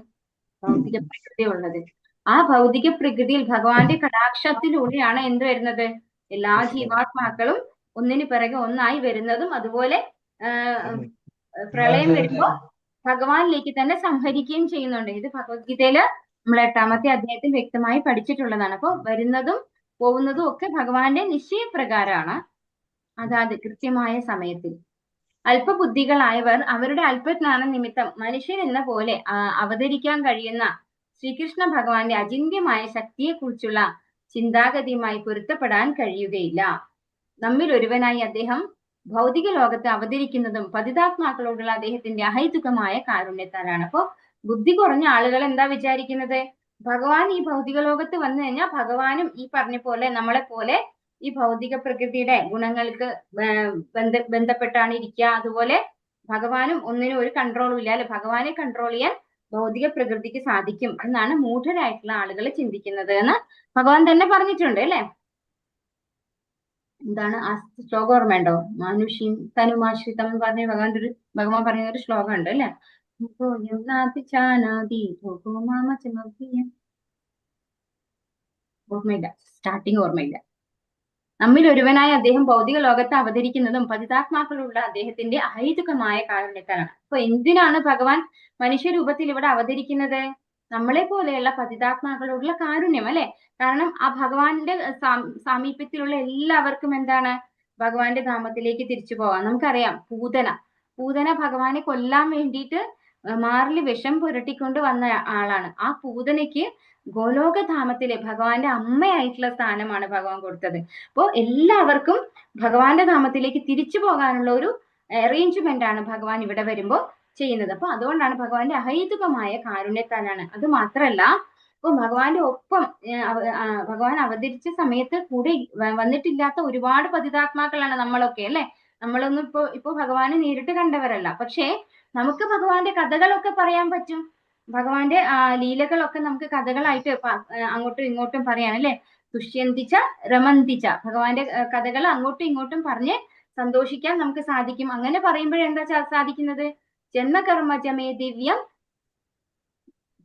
[SPEAKER 2] ഭൗതിക പ്രകൃതി ഉള്ളത്. ആ ഭൗതിക പ്രകൃതിയിൽ ഭഗവാന്റെ കടാക്ഷത്തിലൂടെയാണ് എന്ത് വരുന്നത്? എല്ലാ ജീവാത്മാക്കളും ഒന്നിനു പിറകെ ഒന്നായി വരുന്നതും അതുപോലെ പ്രളയം വരുമ്പോ ഭഗവാനിലേക്ക് തന്നെ സംഹരിക്കുകയും ചെയ്യുന്നുണ്ട്. ഇത് ഭഗവത്ഗീതയില് നമ്മൾ 8ാമത്തെ അധ്യായത്തിൽ വ്യക്തമായി പഠിച്ചിട്ടുള്ളതാണ്. അപ്പൊ വരുന്നതും പോകുന്നതും ഒക്കെ ഭഗവാന്റെ നിശ്ചയപ്രകാരമാണ്, അതാത് കൃത്യമായ സമയത്തിൽ. അല്പബുദ്ധികളായവർ അവരുടെ അല്പജ്ഞാന നിമിത്തം മനുഷ്യൻ എന്ന പോലെ അവതരിക്കാൻ കഴിയുന്ന ശ്രീകൃഷ്ണ ഭഗവാന്റെ അചിന്ത്യമായ ശക്തിയെക്കുറിച്ചുള്ള ചിന്താഗതിയുമായി പൊരുത്തപ്പെടാൻ കഴിയുകയില്ല. നമ്മിൽ ഒരുവനായി അദ്ദേഹം ഭൗതിക ലോകത്ത് അവതരിക്കുന്നതും പതിതാത്മാക്കളോടുള്ള അദ്ദേഹത്തിന്റെ അഹൈതുകമായ കാരുണ്യത്താലാണ്. അപ്പോ ബുദ്ധി കുറഞ്ഞ ആളുകൾ എന്താ വിചാരിക്കുന്നത്? ഭഗവാൻ ഈ ഭൗതിക ലോകത്ത് വന്നു കഴിഞ്ഞാൽ ഭഗവാനും ഈ പറഞ്ഞ പോലെ നമ്മളെ പോലെ ഈ ഭൗതിക പ്രകൃതിയുടെ ഗുണങ്ങൾക്ക് ബന്ധപ്പെട്ടാണ് ഇരിക്കുക. അതുപോലെ ഭഗവാനും ഒന്നിനും ഒരു കൺട്രോളും ഇല്ല അല്ലെ. ഭഗവാനെ കൺട്രോൾ ചെയ്യാൻ ഭൗതിക പ്രകൃതിക്ക് സാധിക്കും എന്നാണ് മൂഢരായിട്ടുള്ള ആളുകൾ ചിന്തിക്കുന്നത് എന്ന് ഭഗവാൻ തന്നെ പറഞ്ഞിട്ടുണ്ട് അല്ലെ. എന്താണ് ആ ശ്ലോകം ഓർമ്മയുണ്ടോ? മാനുഷ്യം തനുമാശ്രിതം എന്ന് പറഞ്ഞ ഭഗവാൻ പറയുന്ന ഒരു ശ്ലോകം ഉണ്ട് അല്ലെ. ഓർമ്മയില്ല, സ്റ്റാർട്ടിങ് ഓർമ്മയില്ല. നമ്മിൽ ഒരുവനായി അദ്ദേഹം ഭൗതിക ലോകത്ത് അവതരിക്കുന്നതും പതിതാത്മാക്കളുള്ള അദ്ദേഹത്തിന്റെ അഹൈതുകമായ കാരുണ്യത്താലാണ്. അപ്പൊ എന്തിനാണ് ഭഗവാൻ മനുഷ്യരൂപത്തിൽ ഇവിടെ അവതരിക്കുന്നത്? നമ്മളെ പോലെയുള്ള പതിതാത്മാക്കളോടുള്ള കാരുണ്യം അല്ലെ. കാരണം ആ ഭഗവാന്റെ സാമീപ്യത്തിലുള്ള എല്ലാവർക്കും എന്താണ്? ഭഗവാന്റെ ധാമത്തിലേക്ക് തിരിച്ചു പോകാം. നമുക്കറിയാം പൂതന പൂതന ഭഗവാനെ കൊല്ലാൻ വേണ്ടിയിട്ട് മാറിൽ വിഷം പുരട്ടിക്കൊണ്ട് വന്ന ആളാണ്. ആ പൂതനയ്ക്ക് ഗോലോകധാമത്തിലെ ഭഗവാന്റെ അമ്മയായിട്ടുള്ള സ്ഥാനമാണ് ഭഗവാൻ കൊടുത്തത്. അപ്പോൾ എല്ലാവർക്കും ഭഗവാന്റെ ധാമത്തിലേക്ക് തിരിച്ചു പോകാനുള്ള ഒരു അറേഞ്ച്മെന്റ് ആണ് ഭഗവാൻ ഇവിടെ വരുമ്പോൾ ചെയ്യുന്നത്. അപ്പൊ അതുകൊണ്ടാണ് ഭഗവാന്റെ അഹൈതുകമായ കാരുണ്യത്താലാണ്. അത് മാത്രല്ല, ഇപ്പൊ ഭഗവാന്റെ ഒപ്പം ഭഗവാൻ അവതരിച്ച സമയത്ത് കൂടെ വന്നിട്ടില്ലാത്ത ഒരുപാട് പതിതാത്മാക്കളാണ് നമ്മളൊക്കെ, അല്ലെ? നമ്മളൊന്നും ഇപ്പൊ ഭഗവാനെ നേരിട്ട് കണ്ടവരല്ല. പക്ഷേ നമുക്ക് ഭഗവാന്റെ കഥകളൊക്കെ പറയാൻ പറ്റും. ഭഗവാന്റെ ലീലകളൊക്കെ നമുക്ക് കഥകളായിട്ട് അങ്ങോട്ടും ഇങ്ങോട്ടും പറയാൻ, അല്ലെ? തുഷ്യന്തിച്ച രമന്തിച്ച, ഭഗവാന്റെ കഥകൾ അങ്ങോട്ടും ഇങ്ങോട്ടും പറഞ്ഞ് സന്തോഷിക്കാൻ നമുക്ക് സാധിക്കും. അങ്ങനെ പറയുമ്പോഴെന്താ സാധിക്കുന്നത്? ജന്മകർമ്മജമേ ദിവ്യം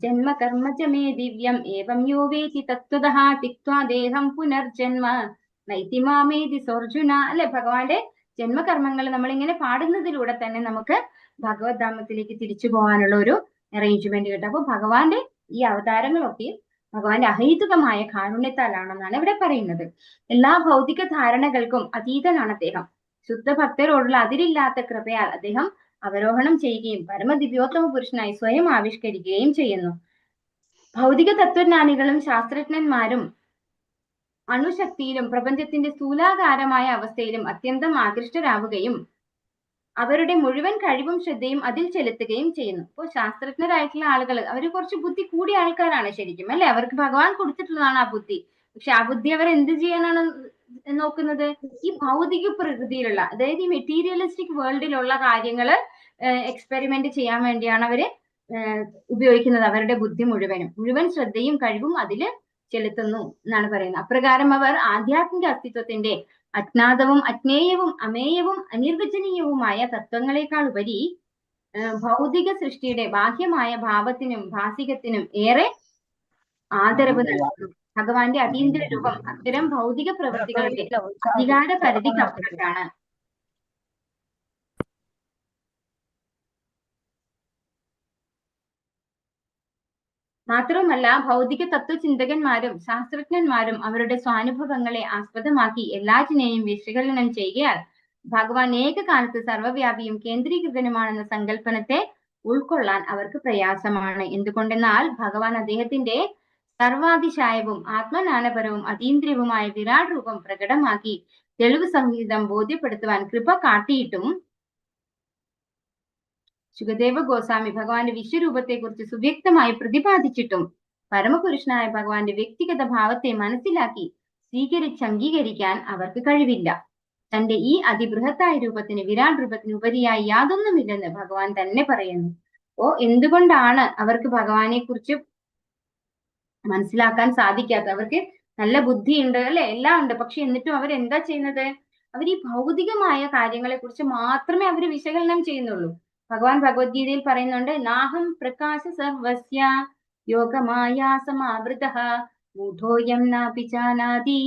[SPEAKER 2] ജന്മകർമ്മജമേ ദിവ്യം ഏവം യോ വേതി തത്വതഃ തിക്ത്വാ ദേഹം പുനർജന്മ നൈതി മാമേതി സോർജുന, അല്ലെ? ഭഗവാന്റെ ജന്മകർമ്മങ്ങൾ നമ്മളിങ്ങനെ പാടുന്നതിലൂടെ തന്നെ നമുക്ക് ഭഗവത് ധാമത്തിലേക്ക് തിരിച്ചു പോകാനുള്ള ഒരു അറേഞ്ച്മെന്റ് കിട്ടും. അപ്പൊ ഭഗവാന്റെ ഈ അവതാരങ്ങളൊക്കെ ഭഗവാന്റെ അഹൈതുകമായ കാരുണ്യത്താലാണെന്നാണ് ഇവിടെ പറയുന്നത്. എല്ലാ ഭൗതിക ധാരണകൾക്കും അതീതനാണ് അദ്ദേഹം. ശുദ്ധ ഭക്തരോടുള്ള അതിരില്ലാത്ത കൃപയാൽ അദ്ദേഹം അവരോഹണം ചെയ്യുകയും പരമദിവ്യോത്തമ പുരുഷനായി സ്വയം ആവിഷ്കരിക്കുകയും ചെയ്യുന്നു. ഭൗതിക തത്വജ്ഞാനികളും ശാസ്ത്രജ്ഞന്മാരും അണുശക്തിയിലും പ്രപഞ്ചത്തിന്റെ സ്ഥൂലാകാരമായ അവസ്ഥയിലും അത്യന്തം ആകൃഷ്ടരാവുകയും അവരുടെ മുഴുവൻ കഴിവും ശ്രദ്ധയും അതിൽ ചെലുത്തുകയും ചെയ്യുന്നു. ഇപ്പോൾ ശാസ്ത്രജ്ഞരായിട്ടുള്ള ആളുകൾ അവർ കുറച്ച് ബുദ്ധി കൂടിയ ആൾക്കാരാണ് ശരിക്കും, അല്ലെ? അവർക്ക് ഭഗവാൻ കൊടുത്തിട്ടുള്ളതാണ് ആ ബുദ്ധി. പക്ഷെ ആ ബുദ്ധി അവർ എന്ത് ചെയ്യാനാണ് നോക്കുന്നത്? ഈ ഭൗതിക പ്രകൃതിയിലുള്ള, അതായത് ഈ മെറ്റീരിയലിസ്റ്റിക് വേൾഡിലുള്ള കാര്യങ്ങള് എക്സ്പെരിമെന്റ് ചെയ്യാൻ വേണ്ടിയാണ് അവര് ഉപയോഗിക്കുന്നത്. അവരുടെ ബുദ്ധി മുഴുവൻ ശ്രദ്ധയും കഴിവും അതില് ചെലുത്തുന്നു എന്നാണ് പറയുന്നത്. അപ്രകാരം അവർ ആധ്യാത്മിക അസ്തിത്വത്തിന്റെ അജ്ഞാതവും അജ്ഞേയവും അമേയവും അനിർവചനീയവുമായ തത്വങ്ങളെക്കാൾ ഉപരി ഭൗതിക സൃഷ്ടിയുടെ ബാഹ്യമായ ഭാവത്തിനും ഭാസികത്തിനും ഏറെ ആദരവ് നൽകുന്നു. ഭഗവാന്റെ അതീന്ദ്ര രൂപം അത്തരം ഭൗതിക പ്രവൃത്തികളുടെ അധികാര പരിധിക്കപ്പുറത്താണ്. മാത്രവുമല്ല, ഭൗതിക തത്വചിന്തകന്മാരും ശാസ്ത്രജ്ഞന്മാരും അവരുടെ സ്വാനുഭവങ്ങളെ ആസ്പദമാക്കി എല്ലാറ്റിനെയും വിശകലനം ചെയ്യുകയാൽ ഭഗവാൻ ഏകകാലത്ത് സർവ്വവ്യാപിയും കേന്ദ്രീകൃതനുമാണെന്ന സങ്കല്പനത്തെ ഉൾക്കൊള്ളാൻ അവർക്ക് പ്രയാസമാണ്. എന്തുകൊണ്ടെന്നാൽ ഭഗവാൻ അദ്ദേഹത്തിന്റെ സർവാതിശായവും ആത്മജ്ഞാനപരവും അതീന്ദ്രിയവുമായ വിരാട് രൂപം പ്രകടമാക്കി തെളിവ് സംഹിതം ബോധ്യപ്പെടുത്തുവാൻ കൃപ കാട്ടിയിട്ടും ശുകദേവ ഗോസ്വാമി ഭഗവാന്റെ വിശ്വരൂപത്തെ കുറിച്ച് സുവ്യക്തമായി പ്രതിപാദിച്ചിട്ടും പരമപുരുഷനായ ഭഗവാന്റെ വ്യക്തിഗത ഭാവത്തെ മനസ്സിലാക്കി അംഗീകരിക്കാൻ അവർക്ക് കഴിവില്ല. തന്റെ ഈ അതിബൃഹത്തായ രൂപത്തിന് വിരാട് രൂപത്തിന് ഉപരിയായി യാതൊന്നുമില്ലെന്ന് ഭഗവാൻ തന്നെ പറയുന്നു. എന്തുകൊണ്ടാണ് അവർക്ക് ഭഗവാനെ കുറിച്ച് മനസ്സിലാക്കാൻ സാധിക്കാത്തത്? അവർക്ക് നല്ല ബുദ്ധിയുണ്ട്, അല്ലെ? എല്ലാം ഉണ്ട്. പക്ഷെ എന്നിട്ടും അവർ എന്താ ചെയ്യുന്നത്? അവർ ഈ ഭൗതികമായ കാര്യങ്ങളെ കുറിച്ച് മാത്രമേ അവർ വിശകലനം ചെയ്യുന്നുള്ളൂ. ഭഗവാൻ ഭഗവത്ഗീതയിൽ പറയുന്നുണ്ട്, നാഹം പ്രകാശ സർവസ്യ യോഗമായാ സമാവൃതഃ മൂഢോയം നാപി ജാനാതി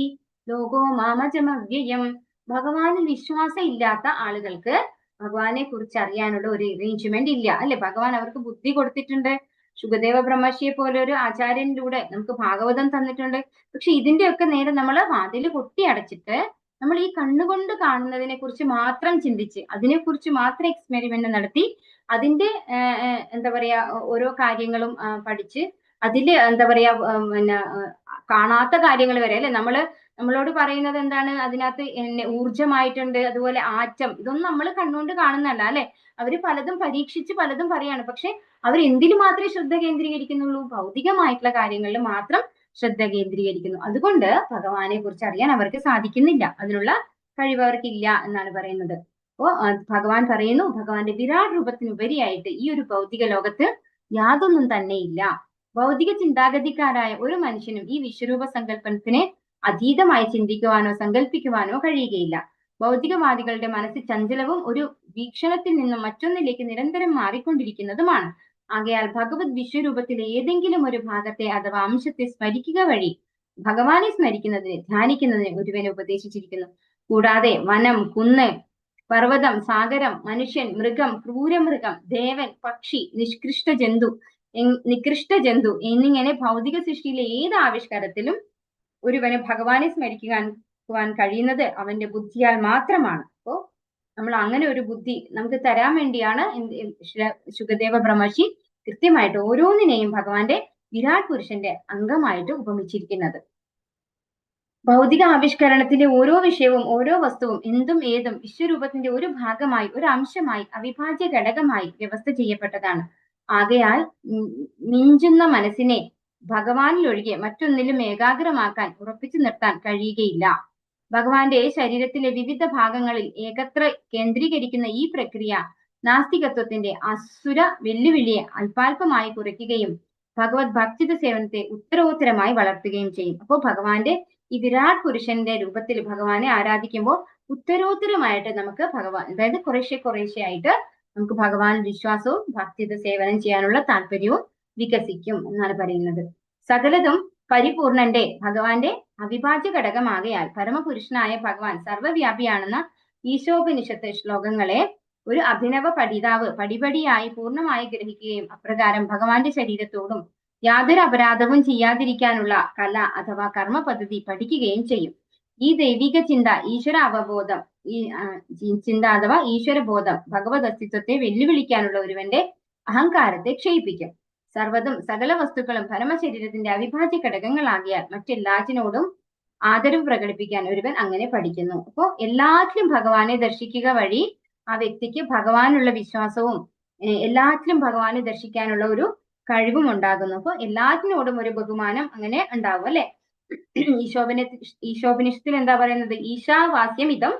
[SPEAKER 2] ലോകോ മാമജമവ്യയം. ഭഗവാനിൽ വിശ്വാസം ഇല്ലാത്ത ആളുകൾക്ക് ഭഗവാനെ കുറിച്ച് അറിയാനുള്ള ഒരു അറേഞ്ച്മെന്റ് ഇല്ല, അല്ലെ? ഭഗവാൻ അവർക്ക് ബുദ്ധി കൊടുത്തിട്ടുണ്ട്. ശുകദേവ ബ്രഹ്മർഷിയെ പോലെ ഒരു ആചാര്യനിലൂടെ നമുക്ക് ഭാഗവതം തന്നിട്ടുണ്ട്. പക്ഷെ ഇതിന്റെയൊക്കെ നേരെ നമ്മൾ വാതില് കൊട്ടി അടച്ചിട്ട് നമ്മൾ ഈ കണ്ണുകൊണ്ട് കാണുന്നതിനെ കുറിച്ച് മാത്രം ചിന്തിച്ച് അതിനെക്കുറിച്ച് മാത്രം എക്സ്പെരിമെന്റ് നടത്തി അതിന്റെ എന്താ പറയാ ഓരോ കാര്യങ്ങളും പഠിച്ച് അതില് എന്താ പറയാ കാണാത്ത കാര്യങ്ങൾ വരെ, അല്ലെ? നമ്മളോട് പറയുന്നത് എന്താണ്? അതിനകത്ത് ഊർജമായിട്ടുണ്ട്, അതുപോലെ ആറ്റം, ഇതൊന്നും നമ്മൾ കണ്ണുകൊണ്ട് കാണുന്നല്ല, അല്ലെ? അവര് പലതും പരീക്ഷിച്ച് പലതും പറയാണ്. പക്ഷെ അവർ എന്തിനു മാത്രമേ ശ്രദ്ധ കേന്ദ്രീകരിക്കുന്നുള്ളൂ? ഭൗതികമായിട്ടുള്ള കാര്യങ്ങളിൽ മാത്രം ശ്രദ്ധ കേന്ദ്രീകരിക്കുന്നു. അതുകൊണ്ട് ഭഗവാനെ കുറിച്ച് അറിയാൻ അവർക്ക് സാധിക്കുന്നില്ല, അതിനുള്ള കഴിവ് അവർക്കില്ല എന്നാണ് പറയുന്നത്. ഭഗവാൻ പറയുന്നു, ഭഗവാന്റെ വിരാട് രൂപത്തിനുപരിയായിട്ട് ഈ ഒരു ഭൗതിക ലോകത്ത് യാതൊന്നും തന്നെ ഇല്ല. ഭൗതിക ചിന്താഗതിക്കാരായ ഒരു മനുഷ്യനും ഈ വിശ്വരൂപ സങ്കല്പനത്തിനെ അതീതമായി ചിന്തിക്കുവാനോ സങ്കല്പിക്കുവാനോ കഴിയുകയില്ല. ഭൗതികവാദികളുടെ മനസ്സ് ചഞ്ചലവും ഒരു വീക്ഷണത്തിൽ നിന്നും മറ്റൊന്നിലേക്ക് നിരന്തരം മാറിക്കൊണ്ടിരിക്കുന്നതുമാണ്. ആകയാൽ ഭഗവത് വിശ്വരൂപത്തിലെ ഏതെങ്കിലും ഒരു ഭാഗത്തെ അഥവാ അംശത്തെ സ്മരിക്കുക വഴി ഭഗവാനെ സ്മരിക്കുന്നതിന് ധ്യാനിക്കുന്നതിന് ഗുരുവിനെ ഉപദേശിച്ചിരിക്കുന്നു. കൂടാതെ വനം, കുന്ന്, പർവ്വതം, സാഗരം, മനുഷ്യൻ, മൃഗം, ക്രൂരമൃഗം, ദേവൻ, പക്ഷി, നികൃഷ്ട ജന്തു എന്നിങ്ങനെ ഭൗതിക സൃഷ്ടിയിലെ ഏത് ആവിഷ്കാരത്തിലും ഒരുവന് ഭഗവാനെ സ്മരിക്കുവാൻ കഴിയുന്നത് അവന്റെ ബുദ്ധിയാൽ മാത്രമാണ്. അപ്പോ നമ്മൾ അങ്ങനെ ഒരു ബുദ്ധി നമുക്ക് തരാൻ വേണ്ടിയാണ് ശുകദേവ ബ്രഹ്മർഷി കൃത്യമായിട്ട് ഓരോന്നിനെയും ഭഗവാന്റെ വിരാട് പുരുഷന്റെ അംഗമായിട്ട് ഉപമിച്ചിരിക്കുന്നത്. ഭൗതിക ആവിഷ്കരണത്തിന്റെ ഓരോ വിഷയവും ഓരോ വസ്തുവും എന്തും ഏതും വിശ്വരൂപത്തിന്റെ ഒരു ഭാഗമായി, ഒരു അംശമായി, അവിഭാജ്യ ഘടകമായി വ്യവസ്ഥ ചെയ്യപ്പെട്ടതാണ്. ആകയാൽ മിഞ്ചുന്ന മനസ്സിനെ ഭഗവാനിലൊഴികെ മറ്റൊന്നിലും ഏകാഗ്രമാക്കാൻ, ഉറപ്പിച്ചു നിർത്താൻ കഴിയുകയില്ല. ഭഗവാന്റെ ശരീരത്തിലെ വിവിധ ഭാഗങ്ങളിൽ ഏകത്ര കേന്ദ്രീകരിക്കുന്ന ഈ പ്രക്രിയ നാസ്തികത്വത്തിന്റെ അസുര വെല്ലുവിളിയെ അല്പാൽപമായി കുറയ്ക്കുകയും ഭഗവത് ഭക്തിത സേവനത്തെ ഉത്തരോത്തരമായി വളർത്തുകയും ചെയ്യും. അപ്പോൾ ഭഗവാന്റെ ഈ വിരാട് പുരുഷന്റെ രൂപത്തിൽ ഭഗവാനെ ആരാധിക്കുമ്പോൾ ഉത്തരോത്തരമായിട്ട് നമുക്ക് ഭഗവാൻ, അതായത് കുറേശ്ശെ ആയിട്ട് നമുക്ക് ഭഗവാൻ വിശ്വാസവും ഭക്തിത സേവനം ചെയ്യാനുള്ള താല്പര്യവും വികസിക്കും എന്നാണ് പറയുന്നത്. സകലതും പരിപൂർണന്റെ ഭഗവാന്റെ അവിഭാജ്യ ഘടകമാകയാൽ പരമപുരുഷനായ ഭഗവാൻ സർവ്വവ്യാപിയാണെന്ന ഈശോപനിഷത്ത് ശ്ലോകങ്ങളെ ഒരു അഭിനവ പഠിതാവ് പടിപടിയായി പൂർണ്ണമായി ഗ്രഹിക്കുകയും അപ്രകാരം ഭഗവാന്റെ ശരീരത്തോടും യാതൊരു അപരാധവും ചെയ്യാതിരിക്കാനുള്ള കല അഥവാ കർമ്മ പദ്ധതി പഠിക്കുകയും ചെയ്യും. ഈ ദൈവിക ചിന്ത, ഈശ്വര അവബോധം, ചിന്ത അഥവാ ഈശ്വരബോധം ഭഗവത് അസ്തിത്വത്തെ വെല്ലുവിളിക്കാനുള്ള ഒരുവന്റെ അഹങ്കാരത്തെ ക്ഷയിപ്പിക്കും. സർവ്വതും സകല വസ്തുക്കളും പരമശരീരത്തിന്റെ അവിഭാജ്യ ഘടകങ്ങളാകിയാൽ മറ്റെല്ലാറ്റിനോടും ആദരവ് പ്രകടിപ്പിക്കാൻ ഒരുവൻ അങ്ങനെ പഠിക്കുന്നു. അപ്പോ എല്ലാറ്റിലും ഭഗവാനെ ദർശിക്കുക വഴി ആ വ്യക്തിക്ക് ഭഗവാനുള്ള വിശ്വാസവും എല്ലാറ്റിലും ഭഗവാനെ ദർശിക്കാനുള്ള ഒരു കഴിവും ഉണ്ടാകുന്നു. അപ്പൊ എല്ലാറ്റിനോടും ഒരു ബഹുമാനം അങ്ങനെ ഉണ്ടാവും അല്ലെ. ഈശോപനിഷത്തിൽ എന്താ പറയുന്നത്? ഈശാവാസ്യം ഇതം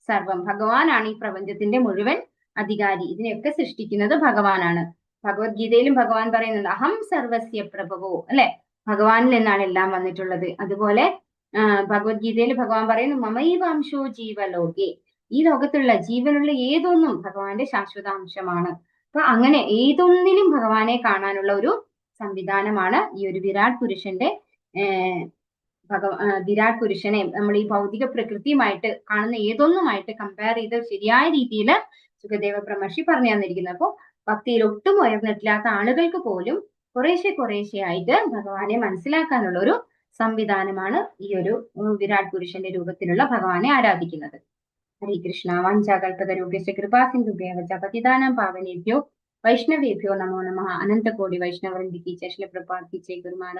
[SPEAKER 2] സർവം. ഭഗവാനാണ് ഈ പ്രപഞ്ചത്തിന്റെ മുഴുവൻ അധികാരി. ഇതിനെയൊക്കെ സൃഷ്ടിക്കുന്നത് ഭഗവാനാണ്. ഭഗവത്ഗീതയിലും ഭഗവാൻ പറയുന്നുണ്ട് അഹം സർവസ്യ പ്രഭവോ, അല്ലെ, ഭഗവാനിൽ നിന്നാണ് എല്ലാം വന്നിട്ടുള്ളത്. അതുപോലെ ഭഗവത്ഗീതയിൽ ഭഗവാൻ പറയുന്നു മമൈവാംശോ ജീവലോകെ, ഈ ലോകത്തുള്ള ജീവനുള്ള ഏതൊന്നും ഭഗവാന്റെ ശാശ്വതാംശമാണ്. അപ്പൊ അങ്ങനെ ഏതൊന്നിലും ഭഗവാനെ കാണാനുള്ള ഒരു സംവിധാനമാണ് ഈ ഒരു വിരാട് പുരുഷന്റെ വിരാട് പുരുഷനെ നമ്മൾ ഈ ഭൗതിക പ്രകൃതിയുമായിട്ട് കാണുന്ന ഏതൊന്നുമായിട്ട് കമ്പയർ ചെയ്ത് ശരിയായ രീതിയിൽ സുഖദേവ ബ്രഹ്മർഷി പറഞ്ഞു തന്നിരിക്കുന്നത്. അപ്പോ ഭക്തിയിൽ ഒട്ടും ഉയർന്നിട്ടില്ലാത്ത ആളുകൾക്ക് പോലും കുറേശ്ശെ ആയിട്ട് ഭഗവാനെ മനസ്സിലാക്കാനുള്ള ഒരു സംവിധാനമാണ് ഈ ഒരു വിരാട് പുരുഷന്റെ രൂപത്തിലുള്ള ഭഗവാനെ ആരാധിക്കുന്നത്. ഹരേ കൃഷ്ണ. വാഞ്ചാകൽപതരുഭ്യശ്ച കൃപാസിന്ധുഭ്യഃ ച പതിതാനാം പാവനേഭ്യോ വൈഷ്ണവേഭ്യോ നമോ നമഃ. അനന്തകോടി വൈഷ്ണവവൃന്ദിക്ക് ജയ ശ്രീ പ്രഭുപാദ് കി ജയ്. ഗുരു മഹാരാജ്